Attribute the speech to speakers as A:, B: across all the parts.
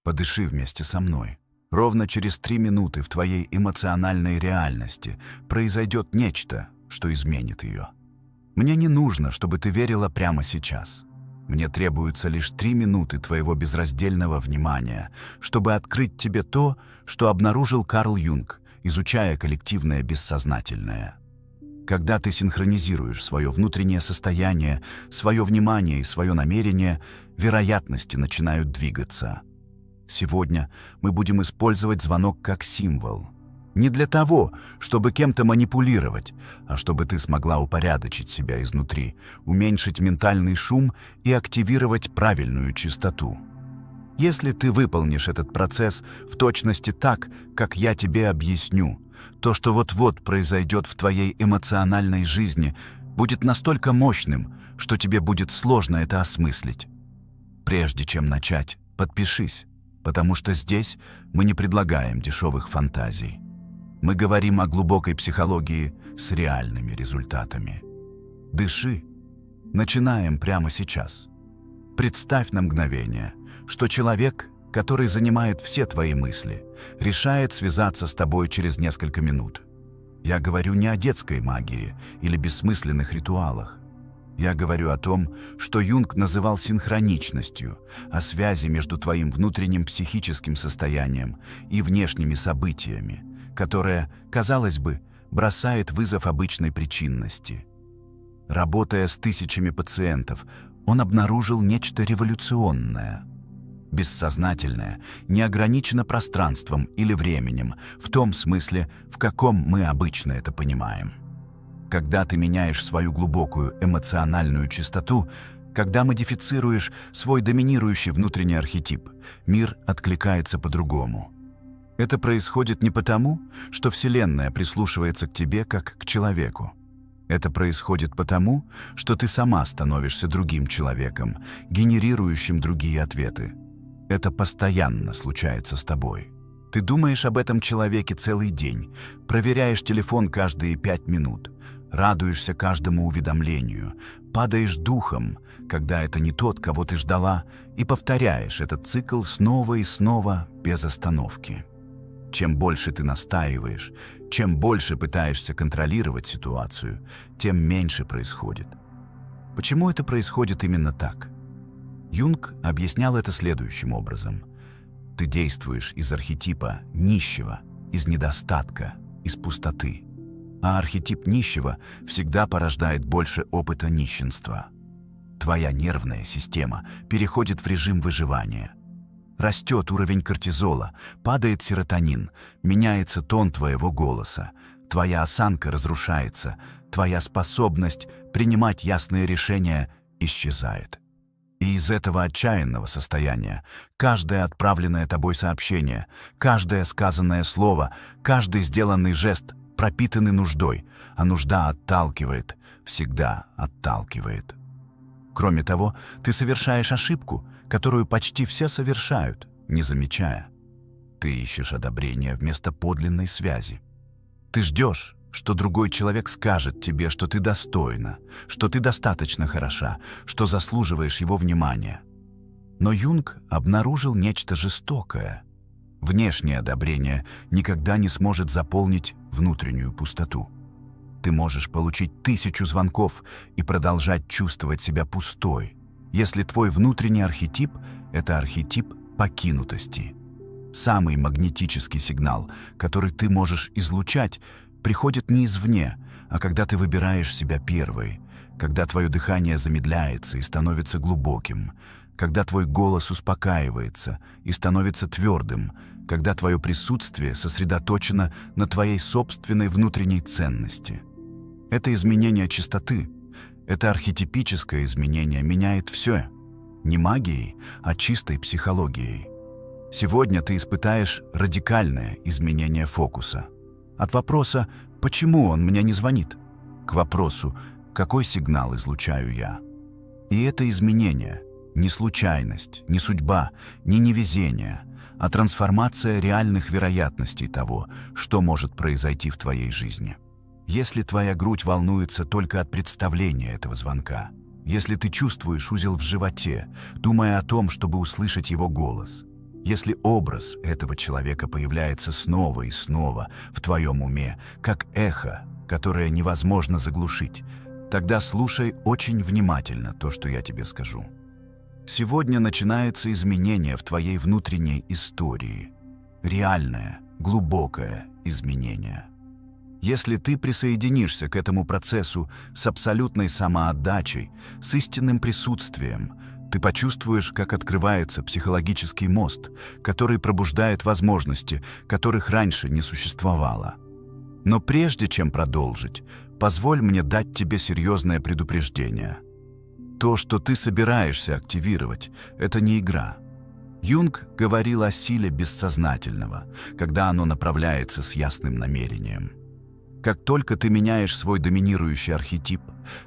A: Подыши вместе со мной. Ровно через 3 минуты в твоей эмоциональной реальности произойдет нечто, что изменит ее. Мне не нужно, чтобы ты верила прямо сейчас. Мне требуется лишь 3 минуты твоего безраздельного внимания, чтобы открыть тебе то, что обнаружил Карл Юнг, изучая коллективное бессознательное. Когда ты синхронизируешь свое внутреннее состояние, свое внимание и свое намерение, вероятности начинают двигаться. Сегодня мы будем использовать звонок как символ. Не для того, чтобы кем-то манипулировать, а чтобы ты смогла упорядочить себя изнутри, уменьшить ментальный шум и активировать правильную чистоту. Если ты выполнишь этот процесс в точности так, как я тебе объясню, то, что вот-вот произойдет в твоей эмоциональной жизни, будет настолько мощным, что тебе будет сложно это осмыслить. Прежде чем начать, подпишись, потому что здесь мы не предлагаем дешевых фантазий. Мы говорим о глубокой психологии с реальными результатами. Дыши. Начинаем прямо сейчас. Представь на мгновение, что человек, который занимает все твои мысли, решает связаться с тобой через несколько минут. Я говорю не о детской магии или бессмысленных ритуалах. Я говорю о том, что Юнг называл синхроничностью, о связи между твоим внутренним психическим состоянием и внешними событиями, которая, казалось бы, бросает вызов обычной причинности. Работая с тысячами пациентов, он обнаружил нечто революционное. Бессознательное не ограничено пространством или временем, в том смысле, в каком мы обычно это понимаем. Когда ты меняешь свою глубокую эмоциональную чистоту, когда модифицируешь свой доминирующий внутренний архетип, мир откликается по-другому. Это происходит не потому, что Вселенная прислушивается к тебе как к человеку. Это происходит потому, что ты сама становишься другим человеком, генерирующим другие ответы. Это постоянно случается с тобой. Ты думаешь об этом человеке целый день, проверяешь телефон каждые 5 минут, радуешься каждому уведомлению, падаешь духом, когда это не тот, кого ты ждала, и повторяешь этот цикл снова и снова без остановки. Чем больше ты настаиваешь, чем больше пытаешься контролировать ситуацию, тем меньше происходит. Почему это происходит именно так? Юнг объяснял это следующим образом. Ты действуешь из архетипа нищего, из недостатка, из пустоты. А архетип нищего всегда порождает больше опыта нищенства. Твоя нервная система переходит в режим выживания. Растет уровень кортизола, падает серотонин, меняется тон твоего голоса, твоя осанка разрушается, твоя способность принимать ясные решения исчезает. И из этого отчаянного состояния каждое отправленное тобой сообщение, каждое сказанное слово, каждый сделанный жест пропитаны нуждой, а нужда отталкивает, всегда отталкивает. Кроме того, ты совершаешь ошибку, которую почти все совершают, не замечая. Ты ищешь одобрения вместо подлинной связи. Ты ждешь, что другой человек скажет тебе, что ты достойна, что ты достаточно хороша, что заслуживаешь его внимания. Но Юнг обнаружил нечто жестокое. Внешнее одобрение никогда не сможет заполнить внутреннюю пустоту. Ты можешь получить 1000 звонков и продолжать чувствовать себя пустой, если твой внутренний архетип — это архетип покинутости. Самый магнетический сигнал, который ты можешь излучать, приходит не извне, а когда ты выбираешь себя первой, когда твое дыхание замедляется и становится глубоким, когда твой голос успокаивается и становится твердым, когда твое присутствие сосредоточено на твоей собственной внутренней ценности. Это изменение чистоты, это архетипическое изменение меняет все. Не магией, а чистой психологией. Сегодня ты испытаешь радикальное изменение фокуса. От вопроса «почему он мне не звонит?» к вопросу «какой сигнал излучаю я?». И это изменение – не случайность, не судьба, не невезение, а трансформация реальных вероятностей того, что может произойти в твоей жизни. Если твоя грудь волнуется только от представления этого звонка, если ты чувствуешь узел в животе, думая о том, чтобы услышать его голос, Если образ этого человека появляется снова и снова в твоем уме, как эхо, которое невозможно заглушить, тогда слушай очень внимательно то, что я тебе скажу. Сегодня начинается изменение в твоей внутренней истории. Реальное, глубокое изменение. Если ты присоединишься к этому процессу с абсолютной самоотдачей, с истинным присутствием, ты почувствуешь, как открывается психологический мост, который пробуждает возможности, которых раньше не существовало. Но прежде чем продолжить, позволь мне дать тебе серьезное предупреждение. То, что ты собираешься активировать, это не игра. Юнг говорил о силе бессознательного, когда оно направляется с ясным намерением. Как только ты меняешь свой доминирующий архетип,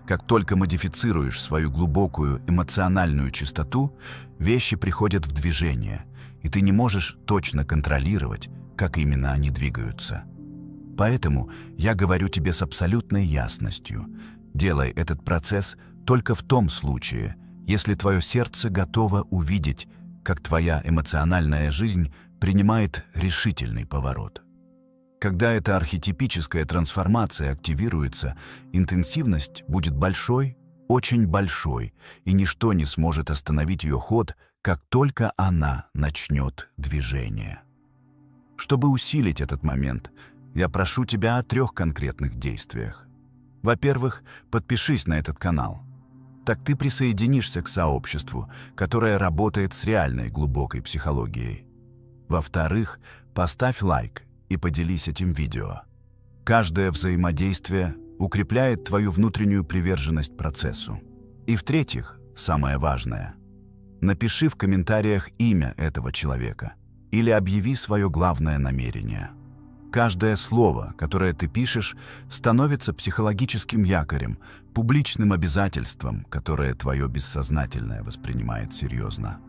A: как только модифицируешь свою глубокую эмоциональную чистоту, вещи приходят в движение, и ты не можешь точно контролировать, как именно они двигаются. Поэтому я говорю тебе с абсолютной ясностью: делай этот процесс только в том случае, если твое сердце готово увидеть, как твоя эмоциональная жизнь принимает решительный поворот. Когда эта архетипическая трансформация активируется, интенсивность будет большой, очень большой, и ничто не сможет остановить ее ход, как только она начнет движение. Чтобы усилить этот момент, я прошу тебя о 3 конкретных действиях. Во-первых, подпишись на этот канал. Так ты присоединишься к сообществу, которое работает с реальной глубокой психологией. Во-вторых, поставь лайк и поделись этим видео. Каждое взаимодействие укрепляет твою внутреннюю приверженность процессу. И в-третьих, самое важное, напиши в комментариях имя этого человека или объяви свое главное намерение. Каждое слово, которое ты пишешь, становится психологическим якорем, публичным обязательством, которое твое бессознательное воспринимает серьезно.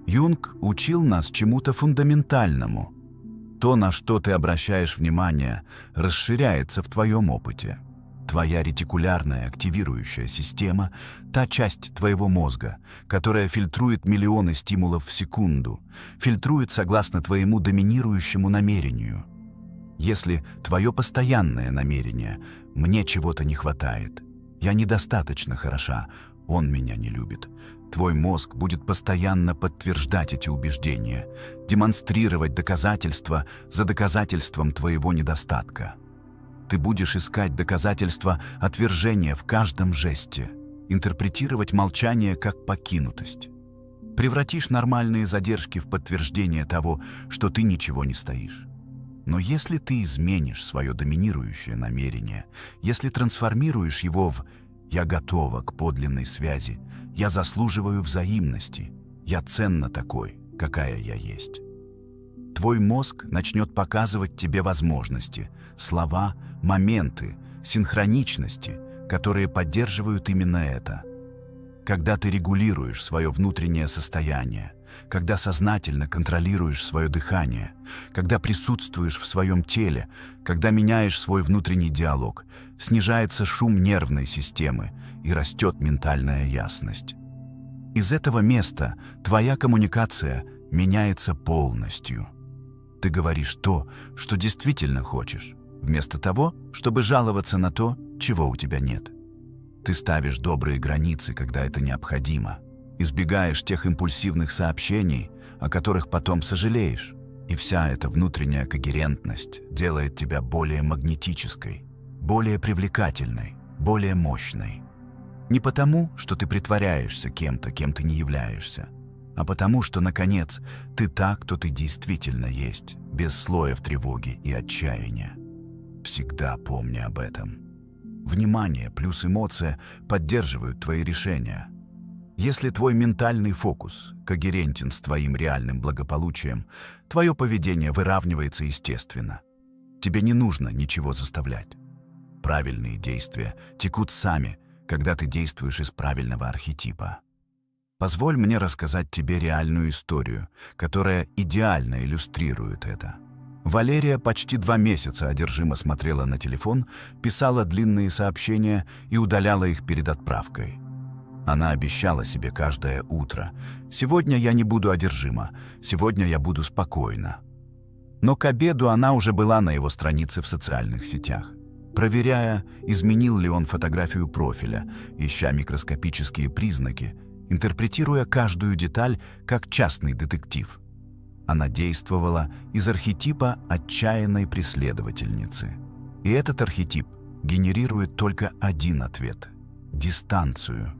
A: Юнг учил нас чему-то фундаментальному. То, на что ты обращаешь внимание, расширяется в твоем опыте. Твоя ретикулярная активирующая система – та часть твоего мозга, которая фильтрует миллионы стимулов в секунду, фильтрует согласно твоему доминирующему намерению. Если твое постоянное намерение «мне чего-то не хватает», «я недостаточно хороша», «он меня не любит», твой мозг будет постоянно подтверждать эти убеждения, демонстрировать доказательства за доказательством твоего недостатка. Ты будешь искать доказательства отвержения в каждом жесте, интерпретировать молчание как покинутость. Превратишь нормальные задержки в подтверждение того, что ты ничего не стоишь. Но если ты изменишь свое доминирующее намерение, если трансформируешь его в «я готова к подлинной связи», «я заслуживаю взаимности», «я ценна такой, какая я есть», твой мозг начнет показывать тебе возможности, слова, моменты, синхроничности, которые поддерживают именно это. Когда ты регулируешь свое внутреннее состояние, когда сознательно контролируешь свое дыхание, когда присутствуешь в своем теле, когда меняешь свой внутренний диалог, снижается шум нервной системы и растет ментальная ясность. Из этого места твоя коммуникация меняется полностью. Ты говоришь то, что действительно хочешь, вместо того, чтобы жаловаться на то, чего у тебя нет. Ты ставишь добрые границы, когда это необходимо. Избегаешь тех импульсивных сообщений, о которых потом сожалеешь. И вся эта внутренняя когерентность делает тебя более магнетической, более привлекательной, более мощной. Не потому, что ты притворяешься кем-то, кем ты не являешься, а потому, что, наконец, ты та, кто ты действительно есть, без слоев тревоги и отчаяния. Всегда помни об этом. Внимание плюс эмоция поддерживают твои решения. Если твой ментальный фокус когерентен с твоим реальным благополучием, твое поведение выравнивается естественно. Тебе не нужно ничего заставлять. Правильные действия текут сами, когда ты действуешь из правильного архетипа. Позволь мне рассказать тебе реальную историю, которая идеально иллюстрирует это. Валерия почти 2 месяца одержимо смотрела на телефон, писала длинные сообщения и удаляла их перед отправкой. Она обещала себе каждое утро: «Сегодня я не буду одержима, сегодня я буду спокойна». Но к обеду она уже была на его странице в социальных сетях, проверяя, изменил ли он фотографию профиля, ища микроскопические признаки, интерпретируя каждую деталь как частный детектив. Она действовала из архетипа отчаянной преследовательницы. И этот архетип генерирует только один ответ – дистанцию.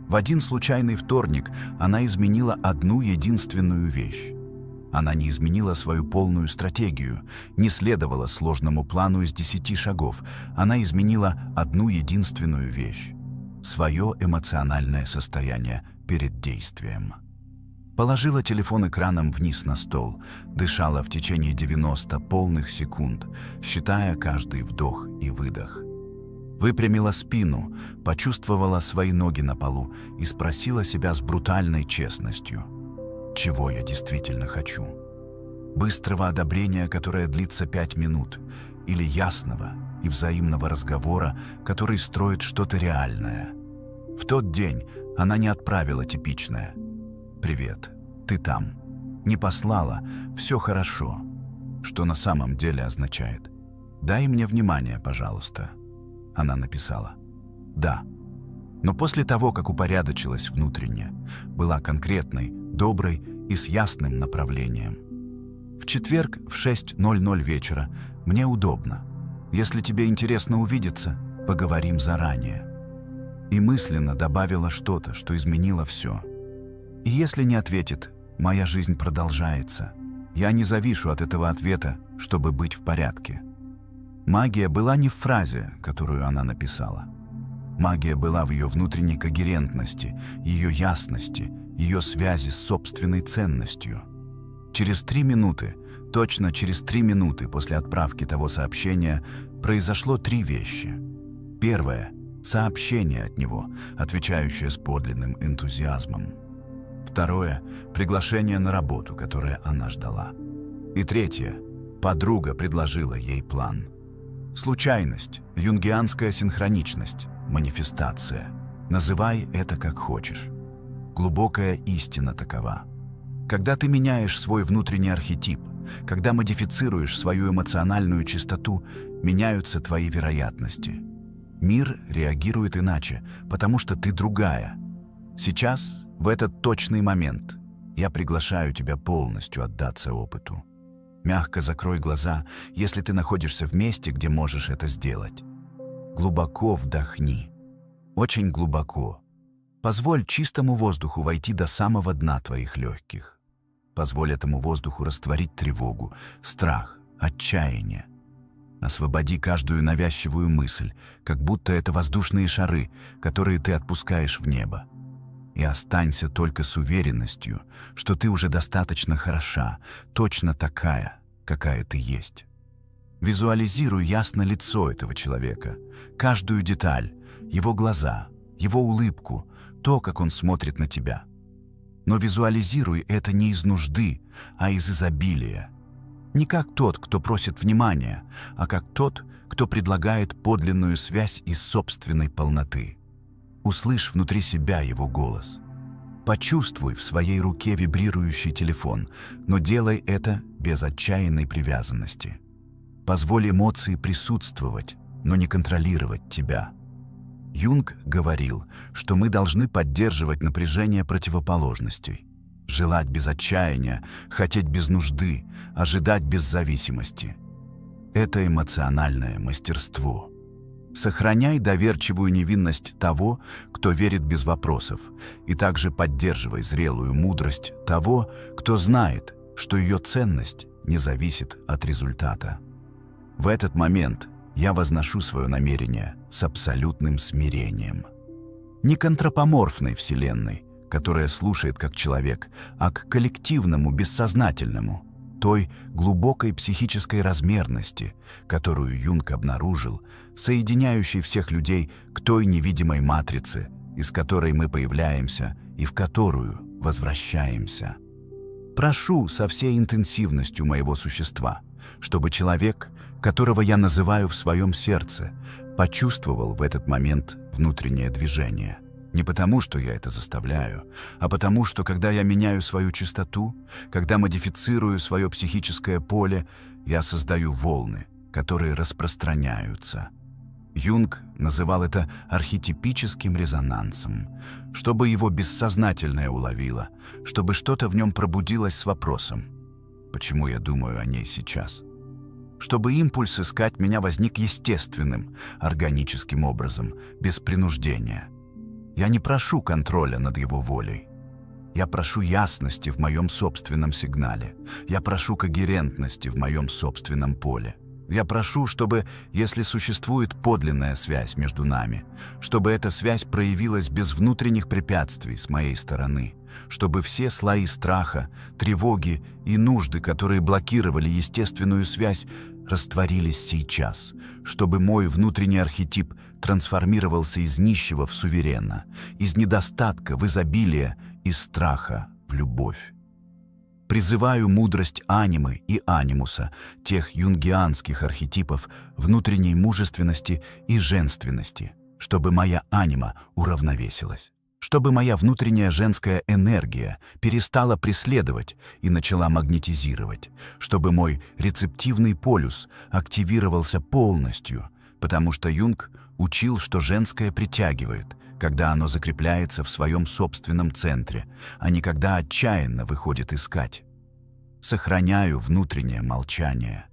A: В один случайный вторник она изменила одну единственную вещь. Она не изменила свою полную стратегию, не следовала сложному плану из 10 шагов. Она изменила одну единственную вещь – свое эмоциональное состояние перед действием. Положила телефон экраном вниз на стол, дышала в течение 90 полных секунд, считая каждый вдох и выдох. Выпрямила спину, почувствовала свои ноги на полу и спросила себя с брутальной честностью: чего я действительно хочу? Быстрого одобрения, которое длится 5 минут, или ясного и взаимного разговора, который строит что-то реальное? В тот день она не отправила типичное «Привет, ты там», не послала «Все хорошо», что на самом деле означает «Дай мне внимание, пожалуйста». Она написала «Да». Но после того, как упорядочилась внутренне, была конкретной, доброй и с ясным направлением. В четверг в 6:00 вечера мне удобно. Если тебе интересно увидеться, поговорим заранее. И мысленно добавила что-то, что изменило все. И если не ответит, моя жизнь продолжается. Я не завишу от этого ответа, чтобы быть в порядке. Магия была не в фразе, которую она написала. Магия была в ее внутренней когерентности, ее ясности, ее связи с собственной ценностью. Через 3 минуты, точно через 3 минуты после отправки того сообщения, произошло 3 вещи. Первое – сообщение от него, отвечающее с подлинным энтузиазмом. Второе – приглашение на работу, которое она ждала. И третье – подруга предложила ей план. Случайность, юнгианская синхроничность, манифестация. Называй это как хочешь. Глубокая истина такова. Когда ты меняешь свой внутренний архетип, когда модифицируешь свою эмоциональную чистоту, меняются твои вероятности. Мир реагирует иначе, потому что ты другая. Сейчас, в этот точный момент, я приглашаю тебя полностью отдаться опыту. Мягко закрой глаза, если ты находишься в месте, где можешь это сделать. Глубоко вдохни. Очень глубоко. Позволь чистому воздуху войти до самого дна твоих легких. Позволь этому воздуху растворить тревогу, страх, отчаяние. Освободи каждую навязчивую мысль, как будто это воздушные шары, которые ты отпускаешь в небо. И останься только с уверенностью, что ты уже достаточно хороша, точно такая, какая ты есть. Визуализируй ясно лицо этого человека, каждую деталь, его глаза, его улыбку, то, как он смотрит на тебя. Но визуализируй это не из нужды, а из изобилия. Не как тот, кто просит внимания, а как тот, кто предлагает подлинную связь из собственной полноты. Услышь внутри себя его голос. Почувствуй в своей руке вибрирующий телефон, но делай это без отчаянной привязанности. Позволь эмоции присутствовать, но не контролировать тебя. Юнг говорил, что мы должны поддерживать напряжение противоположностей. Желать без отчаяния, хотеть без нужды, ожидать без зависимости. Это эмоциональное мастерство. Сохраняй доверчивую невинность того, кто верит без вопросов, и также поддерживай зрелую мудрость того, кто знает, что ее ценность не зависит от результата. В этот момент я возношу свое намерение с абсолютным смирением. Не к антропоморфной вселенной, которая слушает как человек, а к коллективному бессознательному, той глубокой психической размерности, которую Юнг обнаружил, соединяющей всех людей к той невидимой матрице, из которой мы появляемся и в которую возвращаемся. Прошу со всей интенсивностью моего существа, чтобы человек, которого я называю в своем сердце, почувствовал в этот момент внутреннее движение. Не потому, что я это заставляю, а потому, что когда я меняю свою частоту, когда модифицирую свое психическое поле, я создаю волны, которые распространяются. Юнг называл это архетипическим резонансом, чтобы его бессознательное уловило, чтобы что-то в нем пробудилось с вопросом: почему я думаю о ней сейчас? Чтобы импульс искать меня возник естественным, органическим образом, без принуждения. Я не прошу контроля над его волей. Я прошу ясности в моем собственном сигнале. Я прошу когерентности в моем собственном поле. Я прошу, чтобы, если существует подлинная связь между нами, чтобы эта связь проявилась без внутренних препятствий с моей стороны, чтобы все слои страха, тревоги и нужды, которые блокировали естественную связь, растворились сейчас, чтобы мой внутренний архетип трансформировался из нищего в суверена, из недостатка в изобилие, из страха в любовь. Призываю мудрость анимы и анимуса, тех юнгианских архетипов внутренней мужественности и женственности, чтобы моя анима уравновесилась, чтобы моя внутренняя женская энергия перестала преследовать и начала магнетизировать, чтобы мой рецептивный полюс активировался полностью, потому что Юнг учил, что женское притягивает, когда оно закрепляется в своем собственном центре, а не когда отчаянно выходит искать. Сохраняю внутреннее молчание.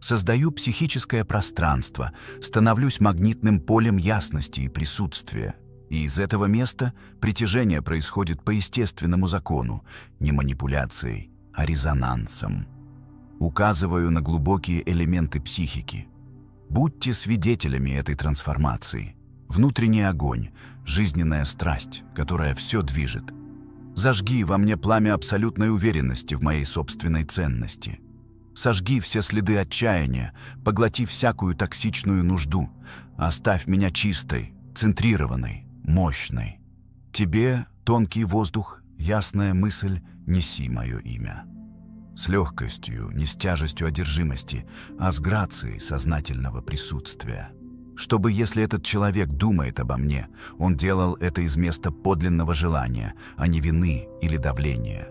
A: Создаю психическое пространство, становлюсь магнитным полем ясности и присутствия. И из этого места притяжение происходит по естественному закону, не манипуляцией, а резонансом. Указываю на глубокие элементы психики. Будьте свидетелями этой трансформации. Внутренний огонь, жизненная страсть, которая все движет. Зажги во мне пламя абсолютной уверенности в моей собственной ценности. Сожги все следы отчаяния, поглоти всякую токсичную нужду. Оставь меня чистой, центрированной, мощной. Тебе, тонкий воздух, ясная мысль, неси мое имя. С легкостью, не с тяжестью одержимости, а с грацией сознательного присутствия. Чтобы, если этот человек думает обо мне, он делал это из места подлинного желания, а не вины или давления.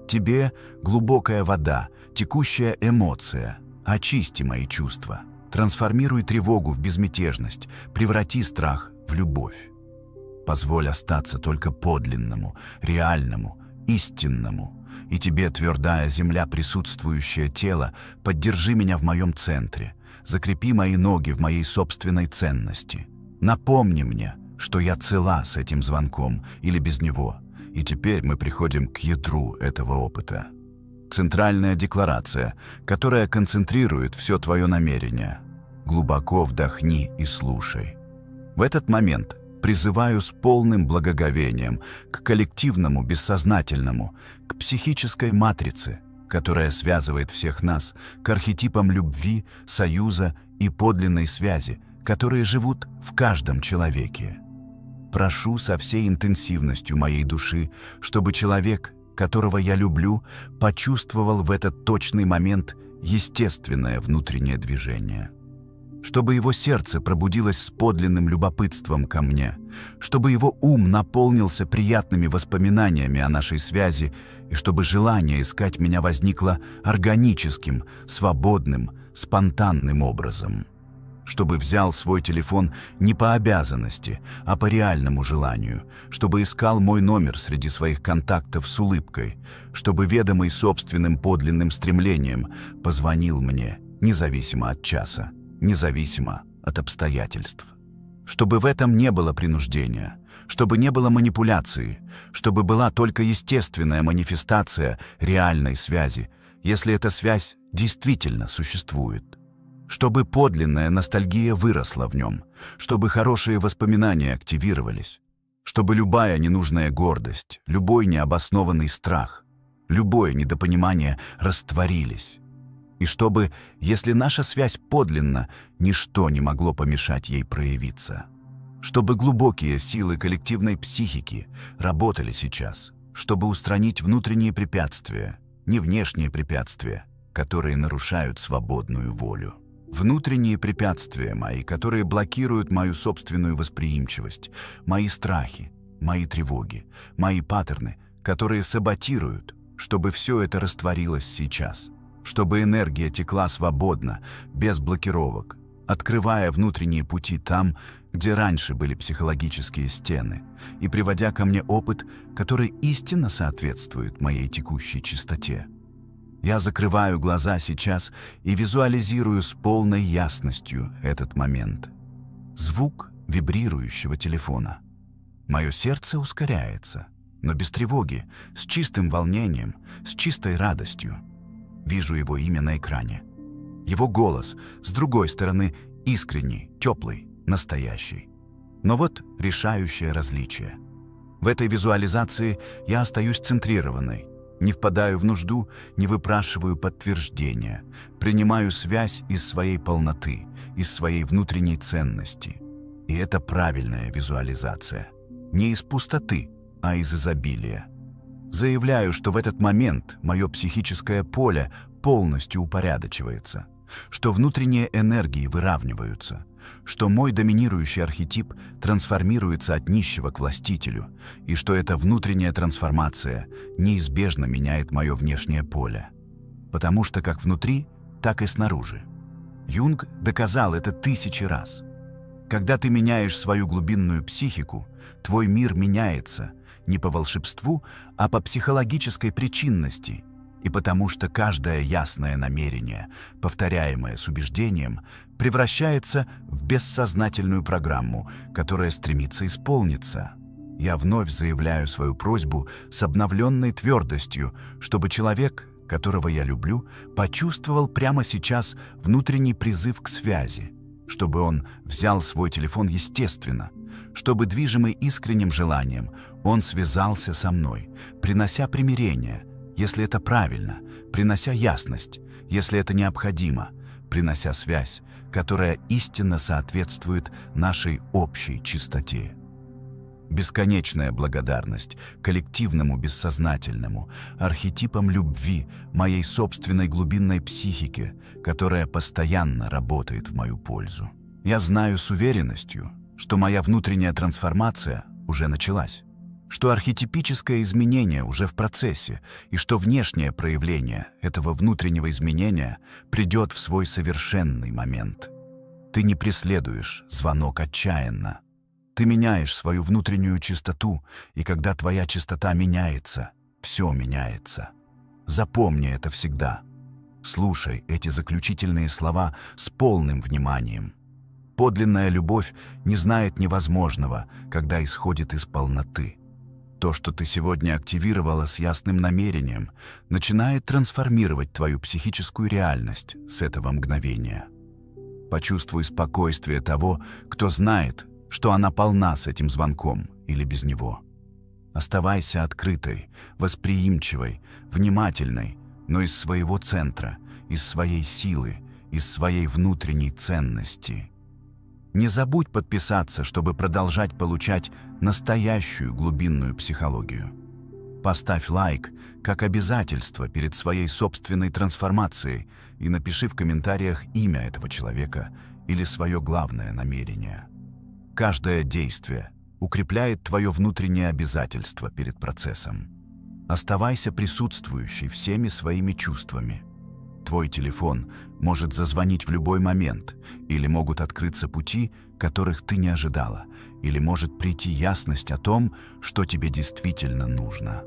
A: Тебе глубокая вода, текущая эмоция. Очисти мои чувства. Трансформируй тревогу в безмятежность, преврати страх в любовь. Позволь остаться только подлинному, реальному, истинному. И тебе, твердая земля, присутствующее тело, поддержи меня в моем центре. Закрепи мои ноги в моей собственной ценности. Напомни мне, что я цела с этим звонком или без него. И теперь мы приходим к ядру этого опыта. Центральная декларация, которая концентрирует все твое намерение. Глубоко вдохни и слушай. В этот момент призываю с полным благоговением к коллективному бессознательному, к психической матрице, которая связывает всех нас, к архетипам любви, союза и подлинной связи, которые живут в каждом человеке. Прошу со всей интенсивностью моей души, чтобы человек, которого я люблю, почувствовал в этот точный момент естественное внутреннее движение. Чтобы его сердце пробудилось с подлинным любопытством ко мне, чтобы его ум наполнился приятными воспоминаниями о нашей связи, и чтобы желание искать меня возникло органическим, свободным, спонтанным образом. Чтобы взял свой телефон не по обязанности, а по реальному желанию, чтобы искал мой номер среди своих контактов с улыбкой, чтобы, ведомый собственным подлинным стремлением, позвонил мне, независимо от часа, независимо от обстоятельств. Чтобы в этом не было принуждения, чтобы не было манипуляции, чтобы была только естественная манифестация реальной связи, если эта связь действительно существует. Чтобы подлинная ностальгия выросла в нем, чтобы хорошие воспоминания активировались, чтобы любая ненужная гордость, любой необоснованный страх, любое недопонимание растворились. И чтобы, если наша связь подлинна, ничто не могло помешать ей проявиться. Чтобы глубокие силы коллективной психики работали сейчас, чтобы устранить внутренние препятствия, не внешние препятствия, которые нарушают свободную волю. Внутренние препятствия мои, которые блокируют мою собственную восприимчивость, мои страхи, мои тревоги, мои паттерны, которые саботируют, чтобы все это растворилось сейчас, чтобы энергия текла свободно, без блокировок, открывая внутренние пути там, где раньше были психологические стены, и приводя ко мне опыт, который истинно соответствует моей текущей чистоте. Я закрываю глаза сейчас и визуализирую с полной ясностью этот момент. Звук вибрирующего телефона. Мое сердце ускоряется, но без тревоги, с чистым волнением, с чистой радостью. Вижу его имя на экране. Его голос, с другой стороны, искренний, теплый, настоящий. Но вот решающее различие. В этой визуализации я остаюсь центрированной, не впадаю в нужду, не выпрашиваю подтверждения, принимаю связь из своей полноты, из своей внутренней ценности. И это правильная визуализация. Не из пустоты, а из изобилия. Заявляю, что в этот момент мое психическое поле полностью упорядочивается, что внутренние энергии выравниваются, что мой доминирующий архетип трансформируется от нищего к властителю, и что эта внутренняя трансформация неизбежно меняет мое внешнее поле. Потому что как внутри, так и снаружи. Юнг доказал это тысячи раз. Когда ты меняешь свою глубинную психику, твой мир меняется не по волшебству, а по психологической причинности, и потому что каждое ясное намерение, повторяемое с убеждением, превращается в бессознательную программу, которая стремится исполниться. Я вновь заявляю свою просьбу с обновленной твердостью, чтобы человек, которого я люблю, почувствовал прямо сейчас внутренний призыв к связи, чтобы он взял свой телефон естественно, чтобы, движимый искренним желанием, он связался со мной, принося примирение, если это правильно, принося ясность, если это необходимо, принося связь, которая истинно соответствует нашей общей чистоте. Бесконечная благодарность коллективному бессознательному, архетипам любви, моей собственной глубинной психике, которая постоянно работает в мою пользу. Я знаю с уверенностью, что моя внутренняя трансформация уже началась, что архетипическое изменение уже в процессе, и что внешнее проявление этого внутреннего изменения придет в свой совершенный момент. Ты не преследуешь звонок отчаянно. Ты меняешь свою внутреннюю чистоту, и когда твоя чистота меняется, все меняется. Запомни это всегда. Слушай эти заключительные слова с полным вниманием. Подлинная любовь не знает невозможного, когда исходит из полноты. То, что ты сегодня активировала с ясным намерением, начинает трансформировать твою психическую реальность с этого мгновения. Почувствуй спокойствие того, кто знает, что она полна с этим звонком или без него. Оставайся открытой, восприимчивой, внимательной, но из своего центра, из своей силы, из своей внутренней ценности. Не забудь подписаться, чтобы продолжать получать настоящую глубинную психологию. Поставь лайк как обязательство перед своей собственной трансформацией и напиши в комментариях имя этого человека или свое главное намерение. Каждое действие укрепляет твое внутреннее обязательство перед процессом. Оставайся присутствующей всеми своими чувствами. Твой телефон может зазвонить в любой момент, или могут открыться пути, которых ты не ожидала, или может прийти ясность о том, что тебе действительно нужно.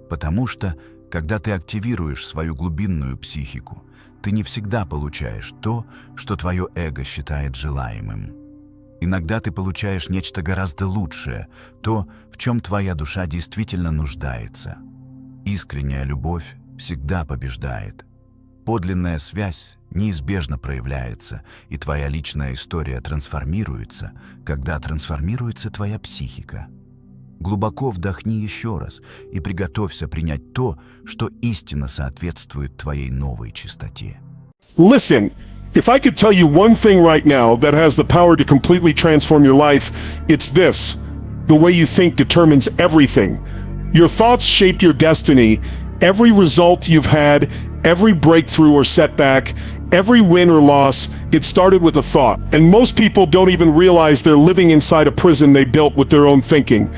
A: Потому что, когда ты активируешь свою глубинную психику, ты не всегда получаешь то, что твое эго считает желаемым. Иногда ты получаешь нечто гораздо лучшее, то, в чем твоя душа действительно нуждается. Искренняя любовь всегда побеждает. Подлинная связь неизбежно проявляется, и твоя личная история трансформируется, когда трансформируется твоя психика. Глубоко вдохни еще раз и приготовься принять то, что истинно соответствует твоей новой чистоте.
B: Listen, if I could tell you one thing right now that has the power to completely transform your life, it's this. The way you think determines everything. Your thoughts shape your destiny. Every result you've had, every breakthrough or setback, every win or loss, it started with a thought. And most people don't even realize they're living inside a prison they built with their own thinking.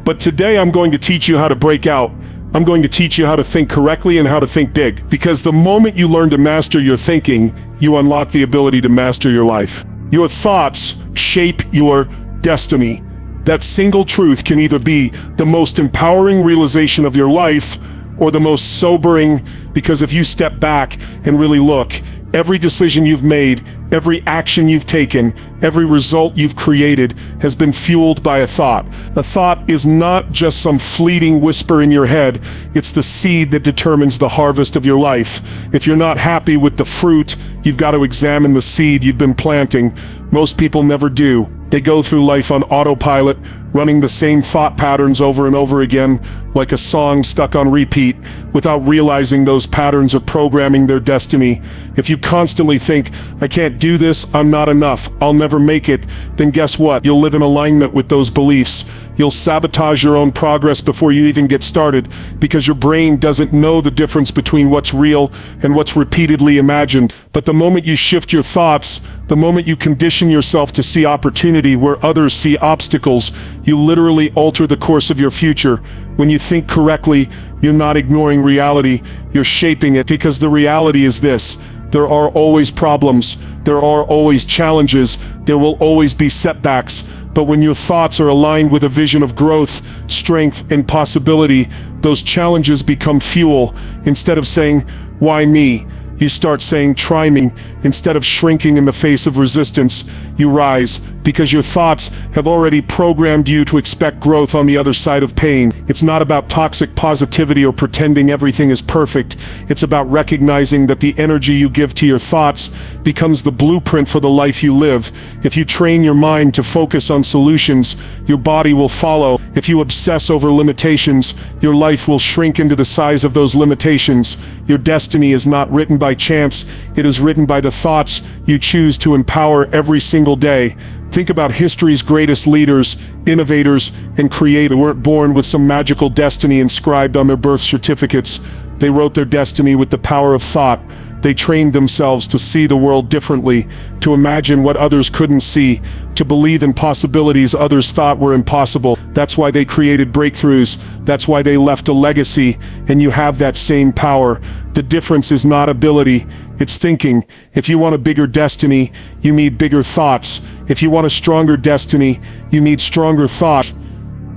B: But today I'm going to teach you how to break out. I'm going to teach you how to think correctly and how to think big. Because the moment you learn to master your thinking, you unlock the ability to master your life. Your thoughts shape your destiny. That single truth can either be the most empowering realization of your life or the most sobering, because if you step back and really look, every decision you've made, every action you've taken, every result you've created has been fueled by a thought. A thought is not just some fleeting whisper in your head. It's the seed that determines the harvest of your life. If you're not happy with the fruit, you've got to examine the seed you've been planting. Most people never do. They go through life on autopilot, running the same thought patterns over and over again, like a song stuck on repeat, without realizing those patterns are programming their destiny. If you constantly think, I can't do this, I'm not enough, I'll never make it, then guess what? You'll live in alignment with those beliefs. You'll sabotage your own progress before you even get started, because your brain doesn't know the difference between what's real and what's repeatedly imagined. But the moment you shift your thoughts, the moment you condition yourself to see opportunity where others see obstacles, you literally alter the course of your future. When you think correctly, you're not ignoring reality, you're shaping it, because the reality is this: there are always problems, there are always challenges, there will always be setbacks. But when your thoughts are aligned with a vision of growth, strength, and possibility, those challenges become fuel. Instead of saying, why me? You start saying, try me. Instead of shrinking in the face of resistance, you rise, because your thoughts have already programmed you to expect growth on the other side of pain. It's not about toxic positivity or pretending everything is perfect. It's about recognizing that the energy you give to your thoughts becomes the blueprint for the life you live. If you train your mind to focus on solutions, your body will follow. If you obsess over limitations, your life will shrink into the size of those limitations. Your destiny is not written by chance, it is written by the thoughts you choose to empower every single day. Think about history's greatest leaders, innovators, and creators who weren't born with some magical destiny inscribed on their birth certificates. They wrote their destiny with the power of thought. They trained themselves to see the world differently, to imagine what others couldn't see, to believe in possibilities others thought were impossible. That's why they created breakthroughs. That's why they left a legacy, and you have that same power. The difference is not ability, it's thinking. If you want a bigger destiny, you need bigger thoughts. If you want a stronger destiny, you need stronger thoughts.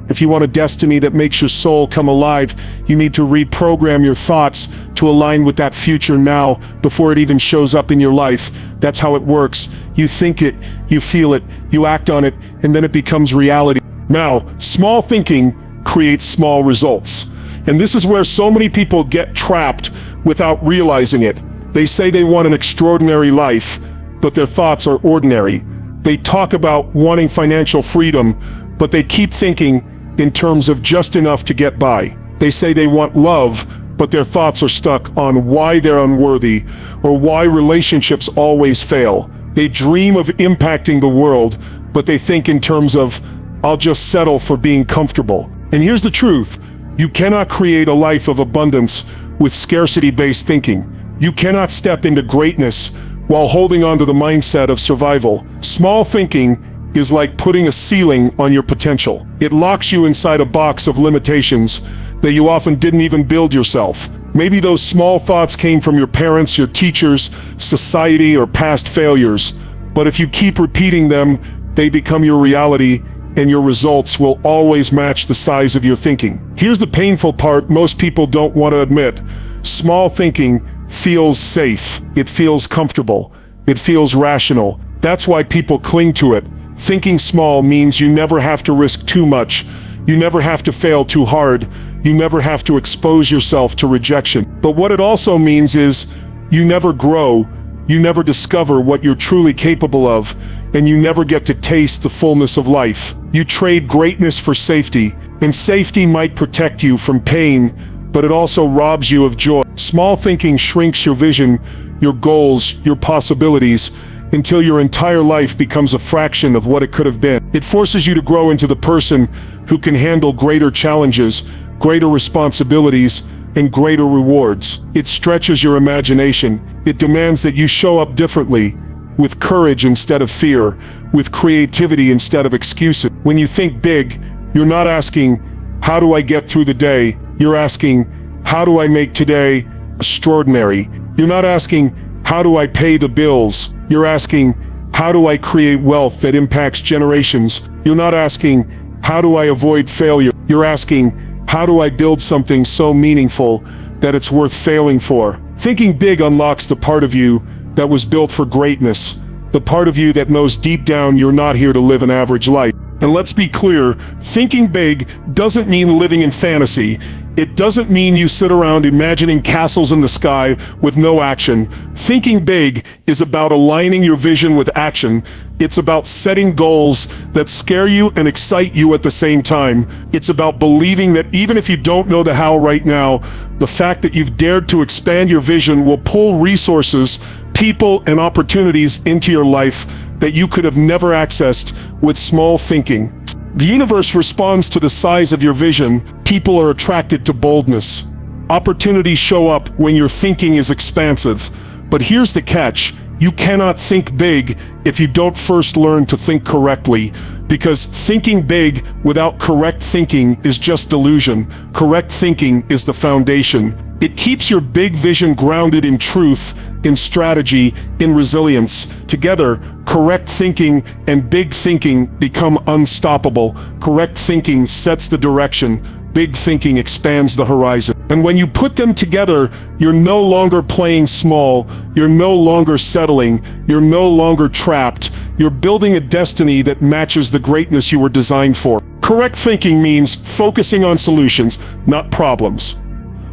B: If you want a destiny that makes your soul come alive, you need to reprogram your thoughts to align with that future now, before it even shows up in your life. That's how it works. You think it, you feel it, you act on it, and then it becomes reality. Now, small thinking creates small results. And this is where so many people get trapped without realizing it. They say they want an extraordinary life, but their thoughts are ordinary. They talk about wanting financial freedom, but they keep thinking in terms of just enough to get by. They say they want love, but their thoughts are stuck on why they're unworthy or why relationships always fail. They dream of impacting the world, but they think in terms of, I'll just settle for being comfortable. And here's the truth: you cannot create a life of abundance with scarcity-based thinking. You cannot step into greatness while holding on to the mindset of survival. Small thinking is like putting a ceiling on your potential. It locks you inside a box of limitations that you often didn't even build yourself. Maybe those small thoughts came from your parents, your teachers, society, or past failures. But if you keep repeating them, they become your reality, and your results will always match the size of your thinking. Here's the painful part most people don't want to admit. Small thinking feels safe. It feels comfortable. It feels rational. That's why people cling to it. Thinking small means you never have to risk too much. You never have to fail too hard. You never have to expose yourself to rejection. But what it also means is you never grow, you never discover what you're truly capable of, and you never get to taste the fullness of life. You trade greatness for safety, and safety might protect you from pain, but it also robs you of joy. Small thinking shrinks your vision, your goals, your possibilities, until your entire life becomes a fraction of what it could have been. It forces you to grow into the person who can handle greater challenges, greater responsibilities, and greater rewards. It stretches your imagination. It demands that you show up differently, with courage instead of fear, with creativity instead of excuses. When you think big, you're not asking, how do I get through the day? You're asking, how do I make today extraordinary? You're not asking, how do I pay the bills? You're asking, how do I create wealth that impacts generations? You're not asking, how do I avoid failure? You're asking, how do I build something so meaningful that it's worth failing for? Thinking big unlocks the part of you that was built for greatness, the part of you that knows deep down you're not here to live an average life. And let's be clear, thinking big doesn't mean living in fantasy. It doesn't mean you sit around imagining castles in the sky with no action. Thinking big is about aligning your vision with action. It's about setting goals that scare you and excite you at the same time. It's about believing that even if you don't know the how right now, the fact that you've dared to expand your vision will pull resources, people, and opportunities into your life that you could have never accessed with small thinking. The universe responds to the size of your vision. People are attracted to boldness. Opportunities show up when your thinking is expansive. But here's the catch. You cannot think big if you don't first learn to think correctly, because thinking big without correct thinking is just delusion. Correct thinking is the foundation. It keeps your big vision grounded in truth, in strategy, in resilience. Together, correct thinking and big thinking become unstoppable. Correct thinking sets the direction. Big thinking expands the horizon. And when you put them together, you're no longer playing small, you're no longer settling, you're no longer trapped. You're building a destiny that matches the greatness you were designed for. Correct thinking means focusing on solutions, not problems.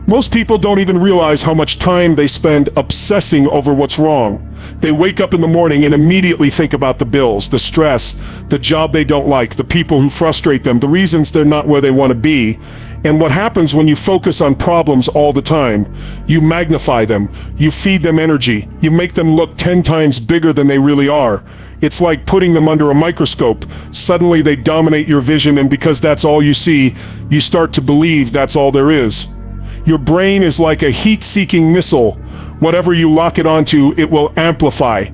B: Most people don't even realize how much time they spend obsessing over what's wrong. They wake up in the morning and immediately think about the bills, the stress, the job they don't like, the people who frustrate them, the reasons they're not where they want to be. And what happens when you focus on problems all the time? You magnify them, you feed them energy, you make them look 10 times bigger than they really are. It's like putting them under a microscope. Suddenly they dominate your vision, and because that's all you see, you start to believe that's all there is. Your brain is like a heat-seeking missile. Whatever you lock it onto, it will amplify.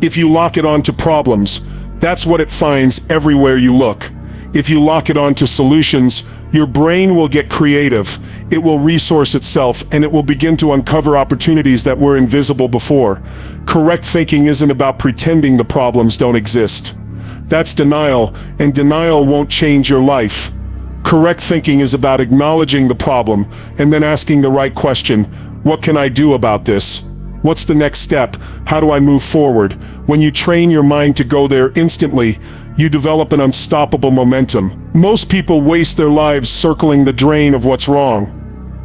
B: If you lock it onto problems, that's what it finds everywhere you look. If you lock it onto solutions, your brain will get creative. It will resource itself, and it will begin to uncover opportunities that were invisible before. Correct thinking isn't about pretending the problems don't exist. That's denial, and denial won't change your life. Correct thinking is about acknowledging the problem and then asking the right question. What can I do about this? What's the next step? How do I move forward? When you train your mind to go there instantly, you develop an unstoppable momentum. Most people waste their lives circling the drain of what's wrong.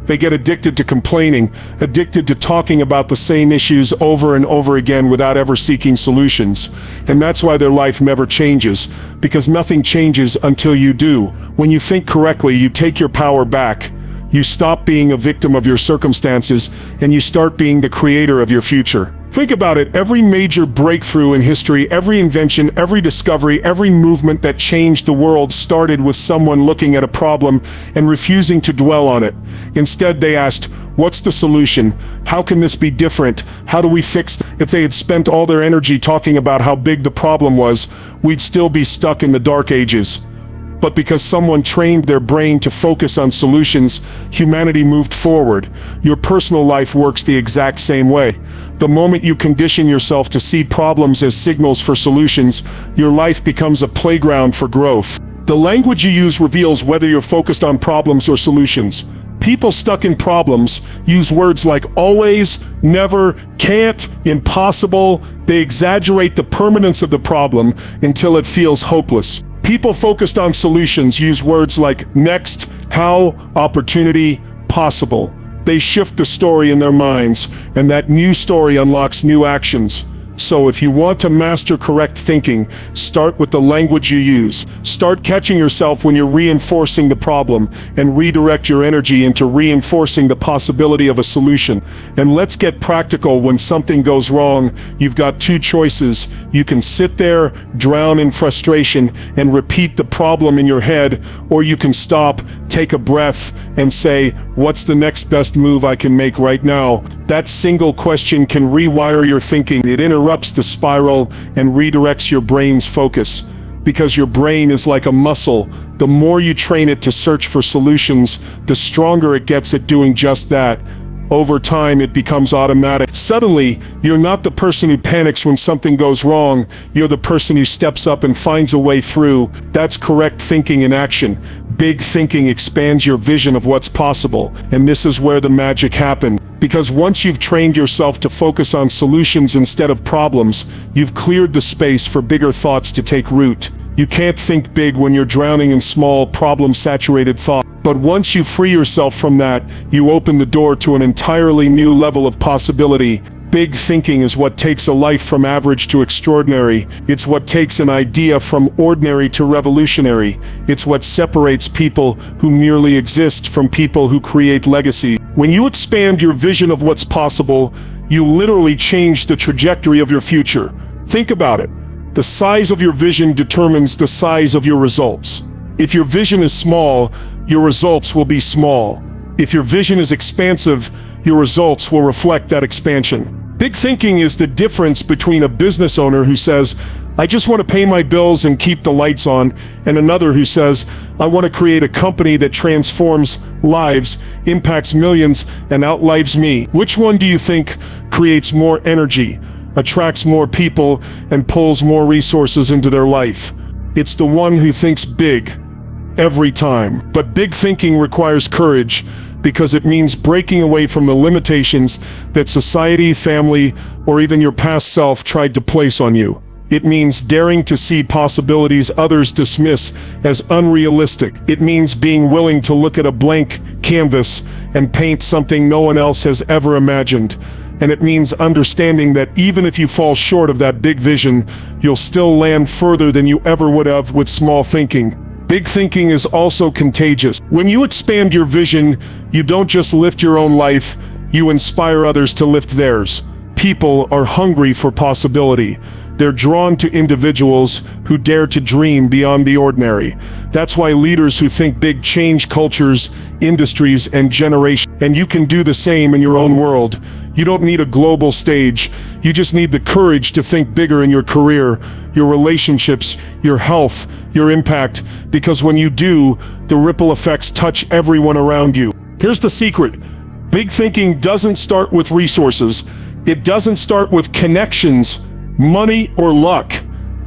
B: They get addicted to complaining, addicted to talking about the same issues over and over again without ever seeking solutions. And that's why their life never changes, because nothing changes until you do. When you think correctly, you take your power back. You stop being a victim of your circumstances, and you start being the creator of your future. Think about it. Every major breakthrough in history, every invention, every discovery, every movement that changed the world started with someone looking at a problem and refusing to dwell on it. Instead, they asked, what's the solution? How can this be different? How do we fix it? If they had spent all their energy talking about how big the problem was, we'd still be stuck in the dark ages. But because someone trained their brain to focus on solutions, humanity moved forward. Your personal life works the exact same way. The moment you condition yourself to see problems as signals for solutions, your life becomes a playground for growth. The language you use reveals whether you're focused on problems or solutions. People stuck in problems use words like always, never, can't, impossible. They exaggerate the permanence of the problem until it feels hopeless. People focused on solutions use words like next, how, opportunity, possible. They shift the story in their minds, and that new story unlocks new actions. So if you want to master correct thinking, start with the language you use. Start catching yourself when you're reinforcing the problem, and redirect your energy into reinforcing the possibility of a solution. And let's get practical. When something goes wrong, you've got two choices. You can sit there, drown in frustration, and repeat the problem in your head, or you can stop, take a breath, and say, what's the next best move I can make right now? That single question can rewire your thinking. It interrupts the spiral and redirects your brain's focus. because your brain is like a muscle. The more you train it to search for solutions, the stronger it gets at doing just that. Over time, it becomes automatic. Suddenly, you're not the person who panics when something goes wrong. You're the person who steps up and finds a way through. That's correct thinking in action. Big thinking expands your vision of what's possible. And this is where the magic happens. Because once you've trained yourself to focus on solutions instead of problems, you've cleared the space for bigger thoughts to take root. You can't think big when you're drowning in small, problem-saturated thoughts. But once you free yourself from that, you open the door to an entirely new level of possibility. Big thinking is what takes a life from average to extraordinary. It's what takes an idea from ordinary to revolutionary. It's what separates people who merely exist from people who create legacy. When you expand your vision of what's possible, you literally change the trajectory of your future. Think about it. The size of your vision determines the size of your results. If your vision is small, your results will be small. If your vision is expansive, your results will reflect that expansion. Big thinking is the difference between a business owner who says, I just want to pay my bills and keep the lights on, and another who says, I want to create a company that transforms lives, impacts millions, and outlives me. Which one do you think creates more energy, attracts more people, and pulls more resources into their life? It's the one who thinks big, every time. But big thinking requires courage, because it means breaking away from the limitations that society, family, or even your past self tried to place on you. It means daring to see possibilities others dismiss as unrealistic. It means being willing to look at a blank canvas and paint something no one else has ever imagined. And it means understanding that even if you fall short of that big vision, you'll still land further than you ever would have with small thinking. Big thinking is also contagious. When you expand your vision, you don't just lift your own life, you inspire others to lift theirs. People are hungry for possibility. They're drawn to individuals who dare to dream beyond the ordinary. That's why leaders who think big change cultures, industries, and generations. And you can do the same in your own world. You don't need a global stage. You just need the courage to think bigger in your career, your relationships, your health, your impact. Because when you do, the ripple effects touch everyone around you. Here's the secret. Big thinking doesn't start with resources. It doesn't start with connections, money, or luck.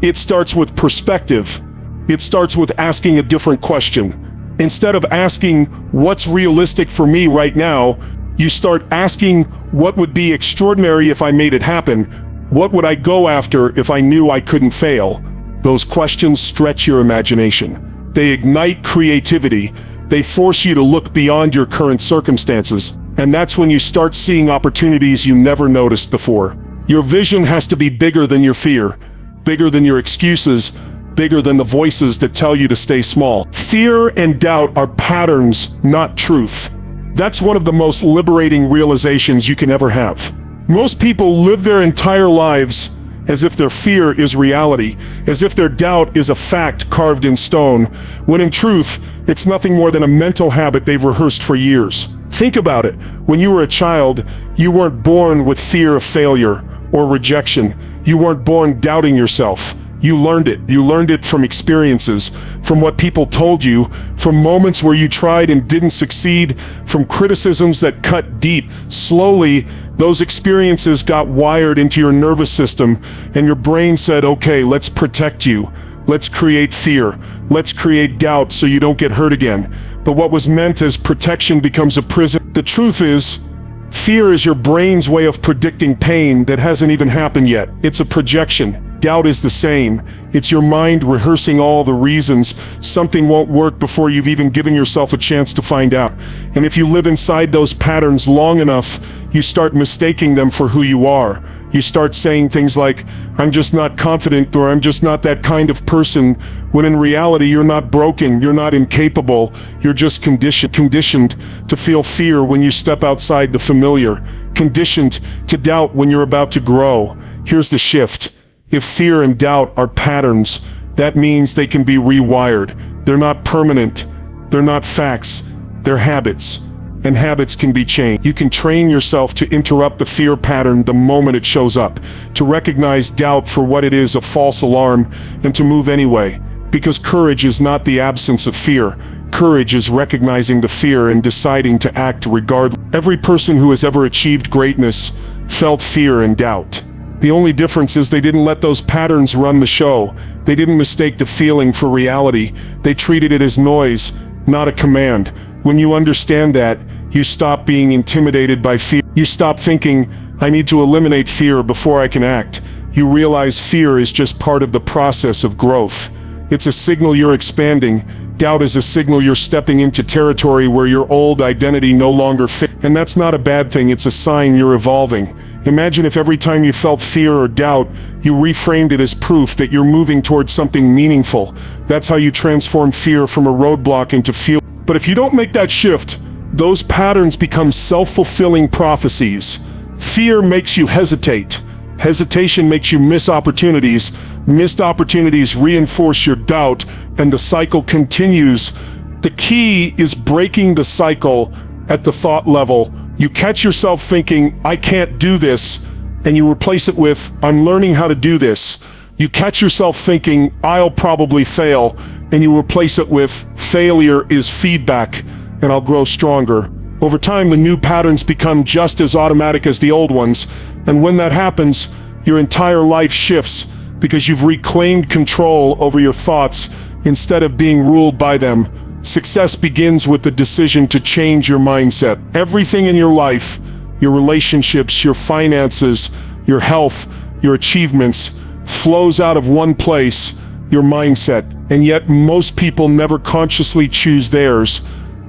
B: It starts with perspective. It starts with asking a different question. Instead of asking, what's realistic for me right now, you start asking, what would be extraordinary if I made it happen? What would I go after if I knew I couldn't fail? Those questions stretch your imagination. They ignite creativity. They force you to look beyond your current circumstances. And that's when you start seeing opportunities you never noticed before. Your vision has to be bigger than your fear, bigger than your excuses, bigger than the voices that tell you to stay small. Fear and doubt are patterns, not truth. That's one of the most liberating realizations you can ever have. Most people live their entire lives as if their fear is reality, as if their doubt is a fact carved in stone, when in truth, it's nothing more than a mental habit they've rehearsed for years. Think about it. When you were a child, you weren't born with fear of failure or rejection. You weren't born doubting yourself. You learned it. You learned it from experiences, from what people told you, from moments where you tried and didn't succeed, from criticisms that cut deep. Slowly, those experiences got wired into your nervous system, and your brain said, okay, let's protect you. Let's create fear. Let's create doubt so you don't get hurt again. But what was meant as protection becomes a prison. The truth is, fear is your brain's way of predicting pain that hasn't even happened yet. It's a projection. Doubt is the same. It's your mind rehearsing all the reasons something won't work before you've even given yourself a chance to find out. And if you live inside those patterns long enough, you start mistaking them for who you are. You start saying things like, I'm just not confident, or I'm just not that kind of person, when in reality you're not broken, you're not incapable, you're just conditioned to feel fear when you step outside the familiar, conditioned to doubt when you're about to grow. Here's the shift. If fear and doubt are patterns, that means they can be rewired. They're not permanent. They're not facts. They're habits. And habits can be changed. You can train yourself to interrupt the fear pattern the moment it shows up, to recognize doubt for what it is, a false alarm, and to move anyway. Because courage is not the absence of fear. Courage is recognizing the fear and deciding to act regardless. Every person who has ever achieved greatness felt fear and doubt. The only difference is they didn't let those patterns run the show. They didn't mistake the feeling for reality. They treated it as noise, not a command. When you understand that, you stop being intimidated by fear. You stop thinking, I need to eliminate fear before I can act. You realize fear is just part of the process of growth. It's a signal you're expanding. Doubt is a signal you're stepping into territory where your old identity no longer fits. And that's not a bad thing, it's a sign you're evolving. Imagine if every time you felt fear or doubt, you reframed it as proof that you're moving towards something meaningful. That's how you transform fear from a roadblock into fuel. But if you don't make that shift, those patterns become self-fulfilling prophecies. Fear makes you hesitate. Hesitation makes you miss opportunities. Missed opportunities reinforce your doubt, and the cycle continues. The key is breaking the cycle at the thought level. You catch yourself thinking, I can't do this, and you replace it with, I'm learning how to do this. You catch yourself thinking, I'll probably fail, and you replace it with, failure is feedback, and I'll grow stronger. Over time, the new patterns become just as automatic as the old ones, and when that happens, your entire life shifts because you've reclaimed control over your thoughts instead of being ruled by them. Success begins with the decision to change your mindset. Everything in your life, your relationships, your finances, your health, your achievements, flows out of one place, your mindset. And yet most people never consciously choose theirs.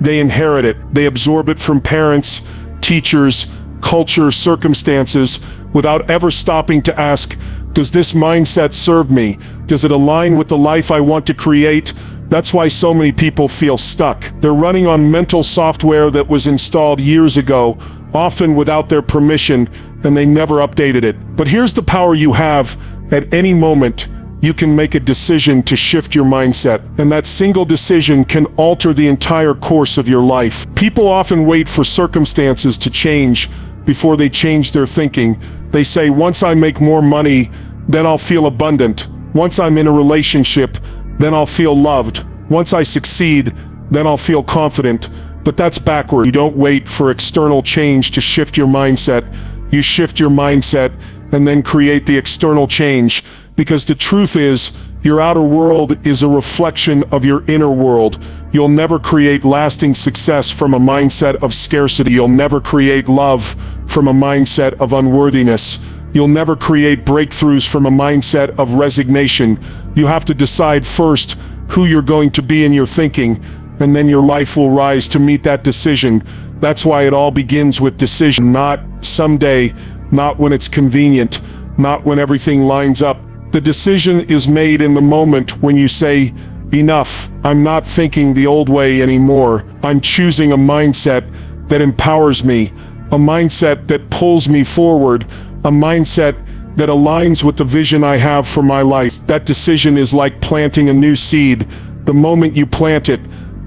B: They inherit it. They absorb it from parents, teachers, culture, circumstances, without ever stopping to ask, does this mindset serve me? Does it align with the life I want to create? That's why so many people feel stuck. They're running on mental software that was installed years ago, often without their permission, and they never updated it. But here's the power you have. At any moment, you can make a decision to shift your mindset, and that single decision can alter the entire course of your life. People often wait for circumstances to change before they change their thinking. They say, once I make more money, then I'll feel abundant. Once I'm in a relationship, then I'll feel loved. Once I succeed, then I'll feel confident. But that's backward. You don't wait for external change to shift your mindset. You shift your mindset and then create the external change. Because the truth is, your outer world is a reflection of your inner world. You'll never create lasting success from a mindset of scarcity. You'll never create love from a mindset of unworthiness. You'll never create breakthroughs from a mindset of resignation. You have to decide first who you're going to be in your thinking, and then your life will rise to meet that decision. That's why it all begins with decision, not someday, not when it's convenient, not when everything lines up. The decision is made in the moment when you say, enough, I'm not thinking the old way anymore. I'm choosing a mindset that empowers me, a mindset that pulls me forward, a mindset that aligns with the vision I have for my life. That decision is like planting a new seed. The moment you plant it,